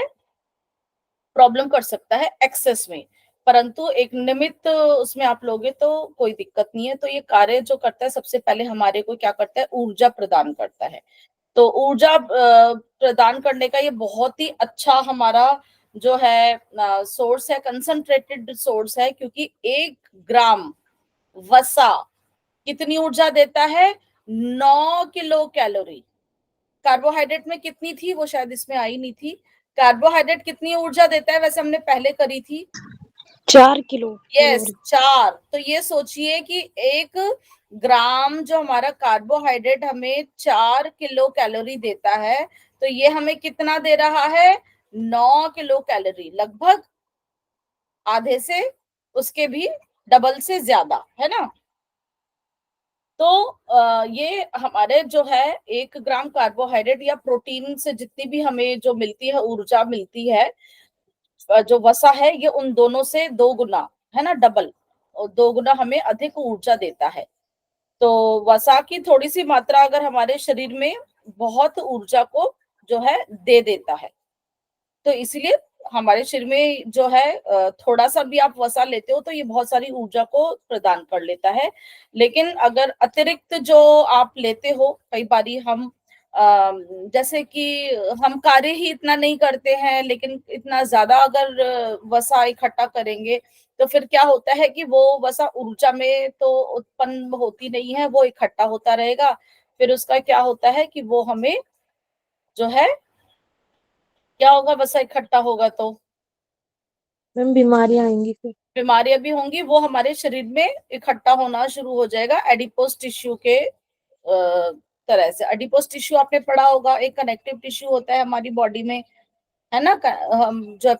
प्रॉब्लम कर सकता है एक्सेस में, परंतु एक निमित उसमें आप लोगे तो कोई दिक्कत नहीं है। तो ये कार्य जो करता है सबसे पहले हमारे को क्या करता है, ऊर्जा प्रदान करता है। तो ऊर्जा प्रदान करने का ये बहुत ही अच्छा हमारा जो है सोर्स है, कंसंट्रेटेड सोर्स है, क्योंकि 1 ग्राम वसा कितनी ऊर्जा देता है, 9 किलो कैलोरी। कार्बोहाइड्रेट में कितनी थी, वो शायद इसमें आई नहीं थी। कार्बोहाइड्रेट कितनी ऊर्जा देता है, वैसे हमने पहले करी थी 4 किलो यस कैलोरी। 4। तो ये सोचिए कि 1 ग्राम जो हमारा कार्बोहाइड्रेट हमें 4 किलो कैलोरी देता है, तो ये हमें कितना दे रहा है, 9 किलो कैलोरी, लगभग आधे से उसके भी डबल से ज्यादा, है ना। तो ये हमारे जो है 1 ग्राम कार्बोहाइड्रेट या प्रोटीन से जितनी भी हमें जो मिलती है ऊर्जा मिलती है, जो वसा है ये उन दोनों से 2 गुना, है ना, डबल, और 2 गुना हमें अधिक ऊर्जा देता है। तो वसा की थोड़ी सी मात्रा अगर हमारे शरीर में बहुत ऊर्जा को जो है दे देता है। तो इसीलिए हमारे शरीर में जो है थोड़ा सा भी आप वसा लेते हो तो ये बहुत सारी ऊर्जा को प्रदान कर लेता है। लेकिन अगर अतिरिक्त जो आप लेते हो, कई बारी हम जैसे कि हम कार्य ही इतना नहीं करते हैं, लेकिन इतना ज्यादा अगर वसा इकट्ठा करेंगे तो फिर क्या होता है कि वो वसा ऊर्जा में तो उत्पन्न होती नहीं है, वो इकट्ठा होता रहेगा। फिर उसका क्या होता है कि वो हमें जो है क्या होगा, वसा इकट्ठा होगा तो मैम बीमारियां आएंगी फिर। बीमारियां भी होंगी, वो हमारे शरीर में इकट्ठा होना शुरू हो जाएगा एडिपोज टिश्यू के तरह से। एडिपोज टिश्यू आपने पढ़ा होगा, एक कनेक्टिव टिश्यू होता है हमारी बॉडी में, है ना, हम जो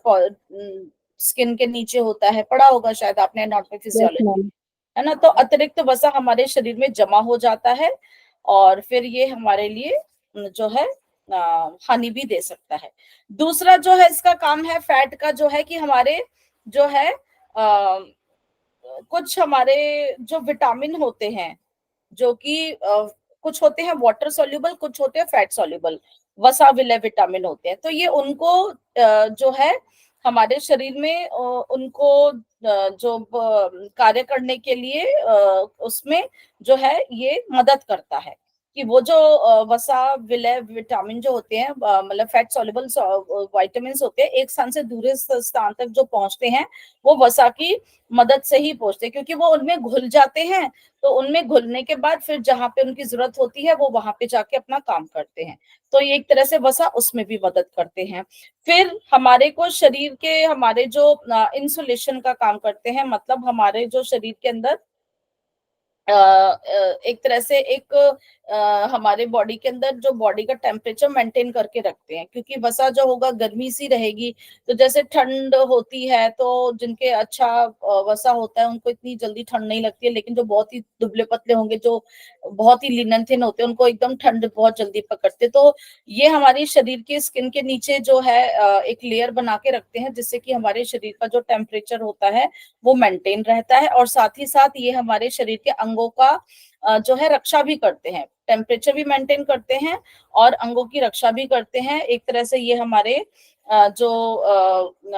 स्किन के नीचे होता है, पढ़ा होगा शायद आपने एनाटॉमी यस फिजियोलॉजी, मैम। है ना। तो अतिरिक्त वसा हमारे शरीर में जमा हो जाता है और फिर ये हमारे लिए जो है हानि भी दे सकता है। दूसरा जो है इसका काम है फैट का, जो है कि हमारे जो है कुछ हमारे जो विटामिन होते हैं, जो कि कुछ होते हैं वाटर सॉल्युबल, कुछ होते हैं फैट सॉल्युबल, वसा विलय विटामिन होते हैं। तो ये उनको जो है हमारे शरीर में उनको जो कार्य करने के लिए उसमें जो है ये मदद करता है कि वो जो वसा विलय विटामिन जो होते हैं, मतलब फैट सॉल्युबल विटामिन होते हैं, एक स्थान से दूसरे स्थान तक जो पहुंचते हैं वो वसा की मदद से ही पहुंचते हैं, क्योंकि वो उनमें घुल जाते हैं। तो उनमें घुलने के बाद फिर जहां पे उनकी जरूरत होती है वो वहां पे जाके अपना काम करते हैं। तो ये एक तरह से वसा उसमें भी मदद करते हैं। फिर हमारे को शरीर के हमारे जो इंसुलेशन का काम करते हैं, मतलब हमारे जो शरीर के अंदर एक तरह से एक हमारे बॉडी के अंदर जो बॉडी का टेम्परेचर मेंटेन करके रखते हैं, क्योंकि वसा जो होगा गर्मी सी रहेगी, तो जैसे ठंड होती है तो जिनके अच्छा वसा होता है उनको इतनी जल्दी ठंड नहीं लगती है, लेकिन जो बहुत ही दुबले पतले होंगे, जो बहुत ही लिनन थिन होते हैं, उनको एकदम ठंड बहुत जल्दी पकड़ते। तो ये हमारी शरीर की स्किन के नीचे जो है एक लेयर बना के रखते हैं, जिससे कि हमारे शरीर का जो टेम्परेचर होता है वो मेंटेन रहता है, और साथ ही साथ ये हमारे शरीर के अंगों का जो है रक्षा भी करते हैं, टेम्परेचर भी मेंटेन करते हैं और अंगों की रक्षा भी करते हैं। एक तरह से ये हमारे जो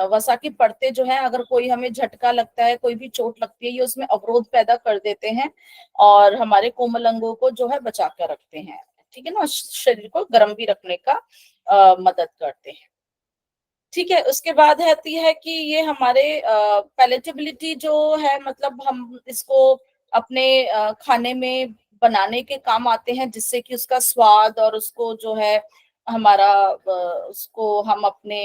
वसा की परतें जो है, अगर कोई हमें झटका लगता है, कोई भी चोट लगती है, ये उसमें अवरोध पैदा कर देते हैं और हमारे कोमल अंगों को जो है बचा कर रखते हैं, ठीक है ना, शरीर को गर्म भी रखने का मदद करते हैं। ठीक है, उसके बाद आती है कि ये हमारे पैलेटेबिलिटी जो है, मतलब हम इसको अपने खाने में बनाने के काम आते हैं, जिससे कि उसका स्वाद और उसको जो है हमारा उसको हम अपने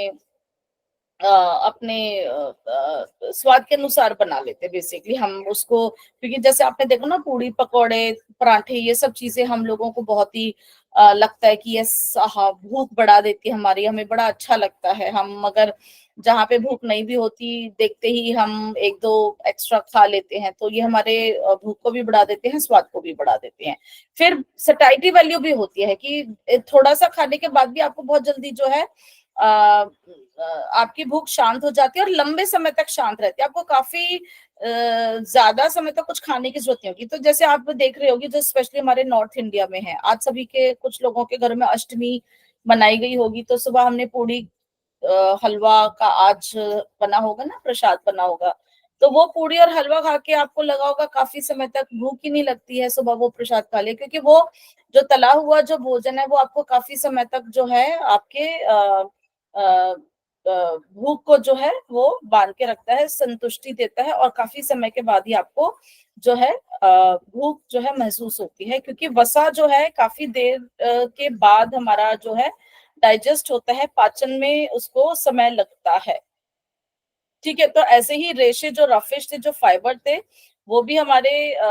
स्वाद के अनुसार बना लेते हैं बेसिकली हम उसको, क्योंकि जैसे आपने देखा ना, पूड़ी पकौड़े पराठे ये सब चीजें हम लोगों को बहुत ही लगता है कि यस, हाँ, भूख बढ़ा देती है हमारी, हमें बड़ा अच्छा लगता है। हम अगर जहाँ पे भूख नहीं भी होती, देखते ही हम एक दो एक्स्ट्रा खा लेते हैं, तो ये हमारे भूख को भी बढ़ा देते हैं, स्वाद को भी बढ़ा देते हैं। फिर सटाइटी वैल्यू भी होती है कि थोड़ा सा खाने के बाद भी आपको बहुत जल्दी जो है आपकी भूख शांत हो जाती है और लंबे समय तक शांत रहती है, आपको काफी ज्यादा समय तक कुछ खाने की जरूरत नहीं होगी। तो जैसे आप देख रहे होगी, जो स्पेशली हमारे नॉर्थ इंडिया में है, आज सभी के कुछ लोगों के घर में अष्टमी मनाई गई होगी, तो सुबह हमने पूड़ी हलवा का आज बना होगा ना, प्रसाद बना होगा, तो वो पूड़ी और हलवा खा के आपको लगा होगा काफी समय तक भूख ही नहीं लगती है, सुबह वो प्रसाद खा लिया, क्योंकि वो जो तला हुआ जो भोजन है वो आपको काफी समय तक जो है आपके भूख को जो है वो बांध के रखता है, संतुष्टि देता है, और काफी समय के बाद ही आपको जो है भूख जो है महसूस होती है, क्योंकि वसा जो है काफी देर के बाद हमारा जो है डाइजेस्ट होता है, पाचन में उसको समय लगता है। ठीक है, तो ऐसे ही रेशे जो रफिश थे, जो फाइबर थे, वो भी हमारे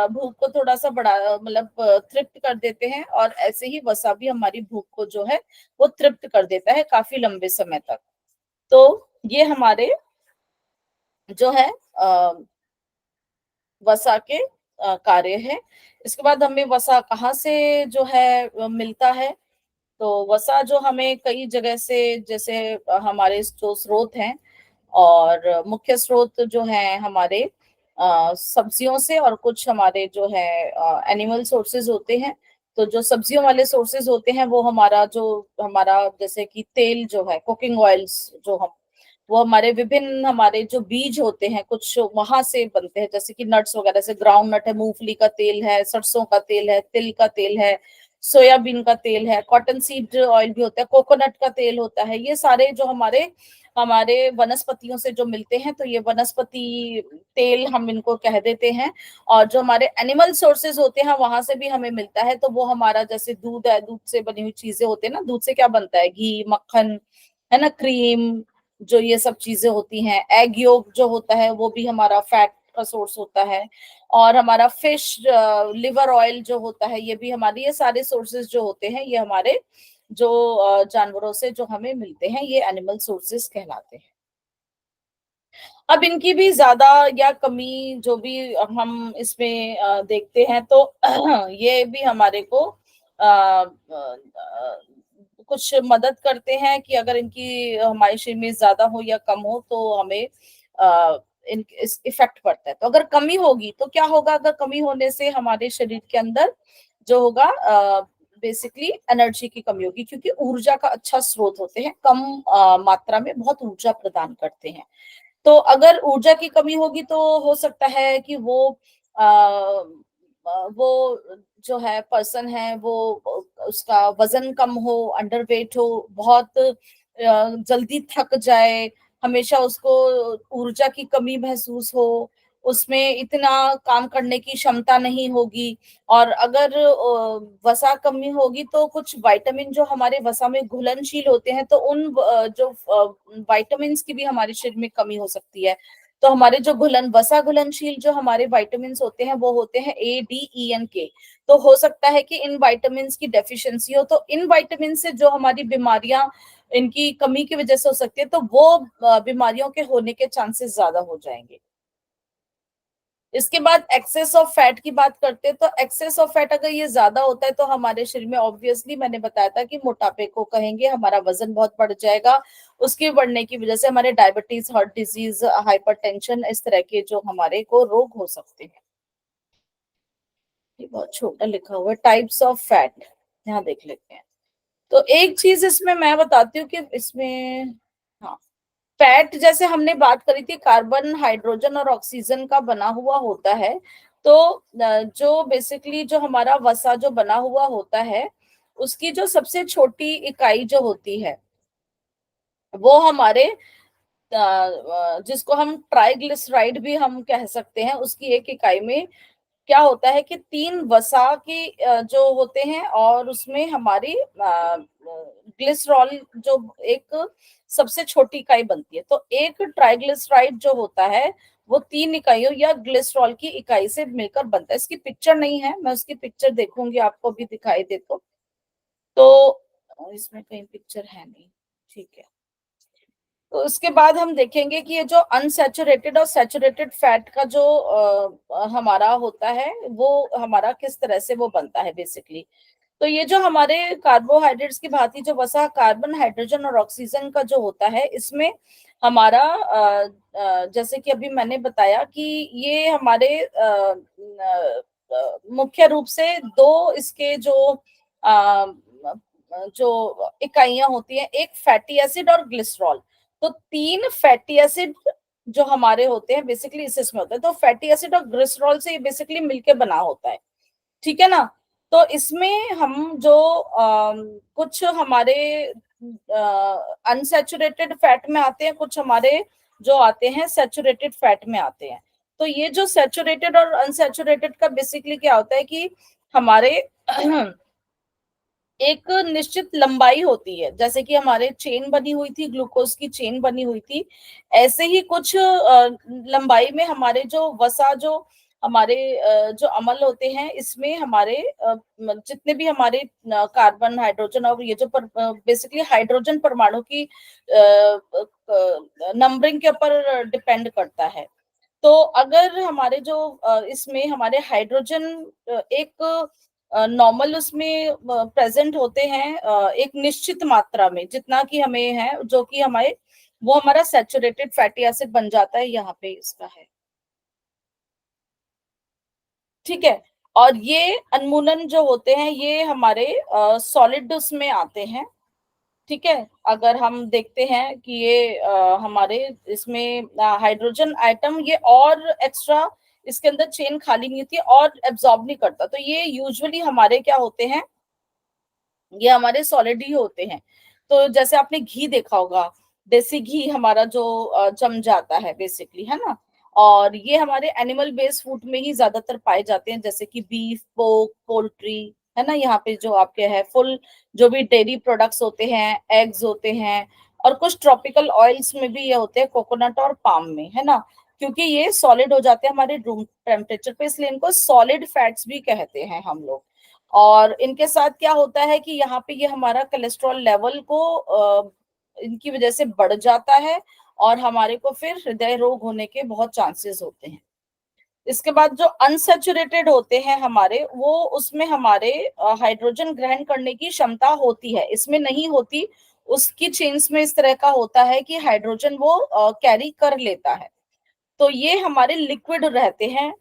भूख को थोड़ा सा बढ़ा, मतलब तृप्त कर देते हैं, और ऐसे ही वसा भी हमारी भूख को जो है वो तृप्त कर देता है काफी लंबे समय तक। तो ये हमारे जो है वसा के कार्य है। इसके बाद हमें वसा कहाँ से जो है मिलता है, तो वसा जो हमें कई जगह से, जैसे हमारे जो स्रोत हैं, और मुख्य स्रोत जो हैं हमारे सब्जियों से, और कुछ हमारे जो है एनिमल सोर्सेज होते हैं। तो जो सब्जियों वाले सोर्सेज होते हैं वो हमारा जैसे कि तेल जो है, कुकिंग ऑयल्स जो हम, वो हमारे विभिन्न हमारे जो बीज होते हैं कुछ वहां से बनते हैं, जैसे कि नट्स वगैरह से, ग्राउंड नट है, मूंगफली का तेल है, सरसों का तेल है, तिल का तेल है, सोयाबीन का तेल है, कॉटन सीड ऑयल भी होता है, कोकोनट का तेल होता है। ये सारे जो हमारे हमारे वनस्पतियों से जो मिलते हैं, तो ये वनस्पति तेल हम इनको कह देते हैं। और जो हमारे एनिमल सोर्सेज होते हैं वहां से भी हमें मिलता है, तो वो हमारा जैसे दूध है, दूध से बनी हुई चीजें होती है ना, दूध से क्या बनता है, घी, मक्खन, है ना, क्रीम, जो ये सब चीजें होती हैं, एग योक जो होता है वो भी हमारा फैट का सोर्स होता है, और हमारा फिश लिवर ऑयल जो होता है, ये भी हमारी, ये सारे सोर्सेज जो होते हैं ये हमारे जो जानवरों से जो हमें मिलते हैं, ये एनिमल सोर्सेज कहलाते हैं। अब इनकी भी ज्यादा या कमी जो भी हम इसमें देखते हैं, तो ये भी हमारे को कुछ मदद करते हैं कि अगर इनकी हमारे शरीर में ज्यादा हो या कम हो, तो हमें इस इफेक्ट पड़ता है। तो अगर कमी होगी तो क्या होगा, अगर कमी होने से हमारे शरीर के अंदर जो होगा बेसिकली एनर्जी की कमी होगी, क्योंकि ऊर्जा का अच्छा स्रोत होते हैं, कम मात्रा में बहुत ऊर्जा प्रदान करते हैं। तो अगर ऊर्जा की कमी होगी तो हो सकता है कि वो जो है पर्सन है वो उसका वजन कम हो, अंडरवेट हो, बहुत जल्दी थक जाए, हमेशा उसको ऊर्जा की कमी महसूस हो, उसमें इतना काम करने की क्षमता नहीं होगी। और अगर वसा कमी होगी तो कुछ विटामिन जो हमारे वसा में घुलनशील होते हैं, तो उन जो विटामिन की भी हमारे शरीर में कमी हो सकती है। तो हमारे जो वसा घुलनशील जो हमारे विटामिन होते हैं वो होते हैं A, D, E, N, K। तो हो सकता है कि इन विटामिन की डेफिशिएंसी हो, तो इन विटामिन से जो हमारी बीमारियां इनकी कमी की वजह से हो सकती है, तो वो बीमारियों के होने के चांसेस ज्यादा हो जाएंगे। इसके बाद एक्सेस ऑफ फैट की बात करते हैं, तो एक्सेस ऑफ फैट अगर ये ज्यादा होता है तो हमारे शरीर में, ऑब्वियसली मैंने बताया था कि मोटापे को कहेंगे, हमारा वजन बहुत बढ़ जाएगा। उसके बढ़ने की वजह से हमारे डायबिटीज, हार्ट डिजीज, हाइपरटेंशन, इस तरह के जो हमारे को रोग हो सकते हैं। ये बहुत छोटा लिखा हुआ है, टाइप्स ऑफ फैट, यहाँ देख लेते हैं। तो एक चीज इसमें मैं बताती हूँ कि इसमें, हाँ, फैट जैसे हमने बात करी थी, कार्बन, हाइड्रोजन और ऑक्सीजन का बना हुआ होता है। तो जो बेसिकली जो हमारा वसा जो बना हुआ होता है, उसकी जो सबसे छोटी इकाई जो होती है वो हमारे जिसको हम ट्राइग्लिसराइड भी हम कह सकते हैं, उसकी एक इकाई में क्या होता है कि 3 वसा की जो होते हैं, और उसमें हमारी ग्लिसरॉल जो एक सबसे छोटी इकाई बनती है। तो एक ट्राइग्लिसराइड जो होता है वो 3 इकाइयों या ग्लिसरॉल की इकाई से मिलकर बनता है। इसकी पिक्चर नहीं है, मैं उसकी पिक्चर देखूंगी, आपको भी दिखाई दे तो इसमें कहीं पिक्चर है नहीं, ठीक है। तो उसके बाद हम देखेंगे कि ये जो अनसैचुरेटेड और सैचुरेटेड फैट का जो हमारा होता है, वो हमारा किस तरह से वो बनता है बेसिकली। तो ये जो हमारे कार्बोहाइड्रेट्स की भांति जो वसा, कार्बन, हाइड्रोजन और ऑक्सीजन का जो होता है, इसमें हमारा जैसे कि अभी मैंने बताया कि ये हमारे मुख्य रूप से दो इसके जो इकाइयां होती हैं, एक फैटी एसिड और ग्लिसरॉल। तो 3 फैटी एसिड जो हमारे होते हैं बेसिकली इसमें होता है। तो फैटी एसिड और ग्लिसरॉल से ये बेसिकली मिलके बना होता है, ठीक है ना। तो इसमें हम जो कुछ हमारे अनसैचुरेटेड फैट में आते हैं, कुछ हमारे जो आते हैं सैचुरेटेड फैट में आते हैं। तो ये जो सैचुरेटेड और अनसैचुरेटेड का बेसिकली क्या होता है कि हमारे एक निश्चित लंबाई होती है, जैसे कि हमारे चेन बनी हुई थी, ग्लूकोज की चेन बनी हुई थी, ऐसे ही कुछ लंबाई में हमारे जो वसा जो हमारे जो अमल होते हैं, इसमें हमारे जितने भी हमारे कार्बन, हाइड्रोजन और ये जो बेसिकली हाइड्रोजन परमाणु की नंबरिंग के ऊपर डिपेंड करता है। तो अगर हमारे जो इसमें हमारे हाइड्रोजन एक नॉर्मल उसमें प्रेजेंट होते हैं एक निश्चित मात्रा में, जितना कि हमें है, जो कि हमारे वो हमारा सैचुरेटेड फैटी एसिड बन जाता है, यहाँ पे इसका है, ठीक है। और ये अनमूलन जो होते हैं ये हमारे सॉलिड उसमें आते हैं, ठीक है। अगर हम देखते हैं कि ये हमारे इसमें हाइड्रोजन आइटम ये और एक्स्ट्रा इसके अंदर चेन खाली नहीं होती और एब्जॉर्ब नहीं करता, तो ये यूजुअली हमारे क्या होते हैं, ये हमारे सॉलिड ही होते हैं। तो जैसे आपने घी देखा होगा, देसी घी हमारा जो जम जाता है बेसिकली, है ना। और ये हमारे एनिमल बेस्ड फूड में ही ज्यादातर पाए जाते हैं, जैसे कि बीफ, पोर्क, पोल्ट्री, है ना। यहाँ पे जो आपके है फुल जो भी डेयरी प्रोडक्ट्स होते हैं, एग्स होते हैं, और कुछ ट्रॉपिकल ऑयल्स में भी ये होते हैं, कोकोनट और पाम में, है ना। क्योंकि ये सॉलिड हो जाते हैं हमारे रूम टेम्परेचर पे, इसलिए इनको सॉलिड फैट्स भी कहते हैं हम लोग। और इनके साथ क्या होता है कि यहाँ पे ये हमारा कोलेस्ट्रॉल लेवल को इनकी वजह से बढ़ जाता है, और हमारे को फिर हृदय रोग होने के बहुत चांसेस होते हैं। इसके बाद जो अनसैचुरेटेड होते हैं हमारे, वो उसमें हमारे हाइड्रोजन ग्रहण करने की क्षमता होती है, इसमें नहीं होती। उसकी चेन्स में इस तरह का होता है कि हाइड्रोजन वो कैरी कर लेता है। तो ये हमारे लिक्विड रहते हैं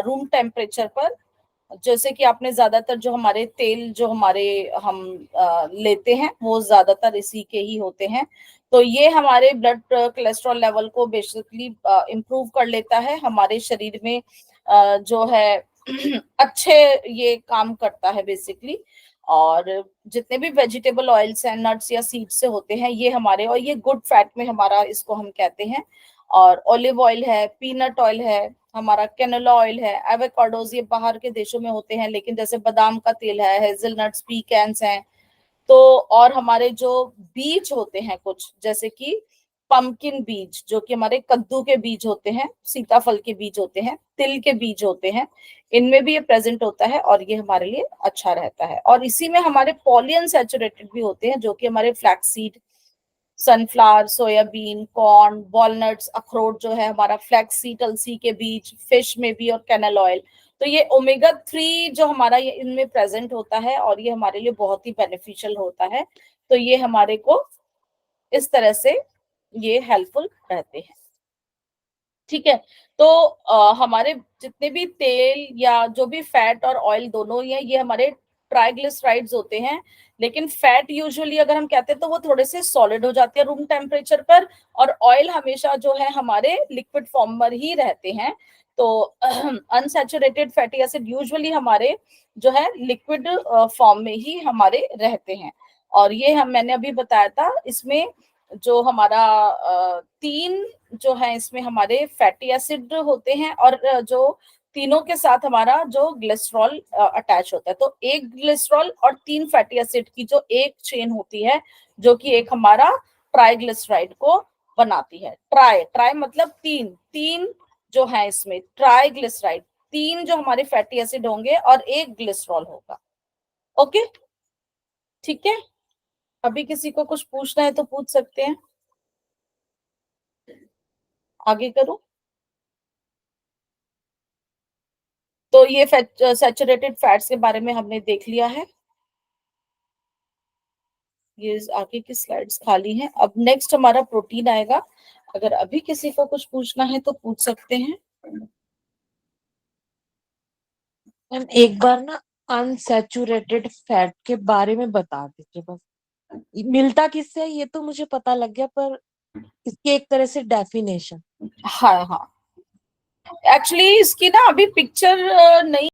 रूम टेम्परेचर पर। जैसे कि आपने ज्यादातर जो हमारे तेल जो हमारे हम लेते हैं वो ज्यादातर इसी के ही होते हैं। तो ये हमारे ब्लड कोलेस्ट्रॉल लेवल को बेसिकली इम्प्रूव कर लेता है हमारे शरीर में, जो है अच्छे ये काम करता है बेसिकली। और जितने भी वेजिटेबल ऑयल्स हैं, नट्स या सीड्स से होते हैं ये हमारे, और ये गुड फैट में हमारा इसको हम कहते हैं। और ऑलिव ऑयल है, पीनट ऑयल है, हमारा कैनोला ऑयल है, एवोकाडोज ये बाहर के देशों में होते हैं, लेकिन जैसे बादाम का तेल है, हेजलनट्स, पीकैन्स हैं। तो और हमारे जो बीज होते हैं कुछ, जैसे कि पंपकिन बीज, जो कि हमारे कद्दू के बीज होते हैं, सीताफल के बीज होते हैं, तिल के बीज होते हैं, इनमें भी ये प्रेजेंट होता है और ये हमारे लिए अच्छा रहता है। और इसी में हमारे पॉलीअनसैचुरेटेड भी होते हैं, जो कि हमारे flaxseed, sunflower, soybean, corn, walnuts, अखरोट जो है हमारा, फ्लैक्सीड, अलसी के बीज, फिश में भी, और कैनल ऑयल। तो ये ओमेगा 3 जो हमारा ये इनमें प्रेजेंट होता है और ये हमारे लिए बहुत ही बेनिफिशियल होता है। तो ये हमारे को इस तरह से ये हेल्पफुल रहते हैं। ठीक है। तो हमारे जितने भी तेल या जो भी फैट और ऑयल दोनों ही है, ये हमारे ट्राइग्लिसराइड्स होते हैं। लेकिन फैट यूजुअली अगर हम कहते हैं तो वो थोड़े से सॉलिड हो जाते हैं रूम टेम्परेचर पर, और ऑयल हमेशा जो है हमारे लिक्विड फॉर्म में ही रहते हैं। तो अनसैचुरेटेड फैटी एसिड यूजुअली हमारे जो है लिक्विड फॉर्म में ही हमारे रहते हैं। और ये हम मैंने अभी बताया था, इसमें जो हमारा 3 जो है इसमें हमारे फैटी एसिड होते हैं, और जो तीनों के साथ हमारा जो ग्लिसरॉल अटैच होता है। तो एक ग्लिसरॉल और 3 फैटी एसिड की जो एक चेन होती है, जो कि एक हमारा ट्राइग्लिसराइड को बनाती है। ट्राई ट्राई मतलब 3 3 जो है इसमें ट्राइग्लिसराइड, 3 जो हमारे फैटी एसिड होंगे और एक ग्लिसरॉल होगा। ओके, ठीक है। अभी किसी को कुछ पूछना है तो पूछ सकते हैं, आगे करूं? तो ये सैचुरेटेड फैट्स के बारे में हमने देख लिया है। ये आगे की स्लाइड्स खाली हैं। अब नेक्स्ट हमारा प्रोटीन आएगा। अगर अभी किसी को कुछ पूछना है तो पूछ सकते हैं। मैम एक बार ना अनसैचुरेटेड फैट के बारे में बता दीजिए बस, मिलता किससे है ये तो मुझे पता लग गया, पर इसकी एक तरह से डेफिनेशन। हाँ हाँ, एक्चुअली इसकी ना अभी पिक्चर नहीं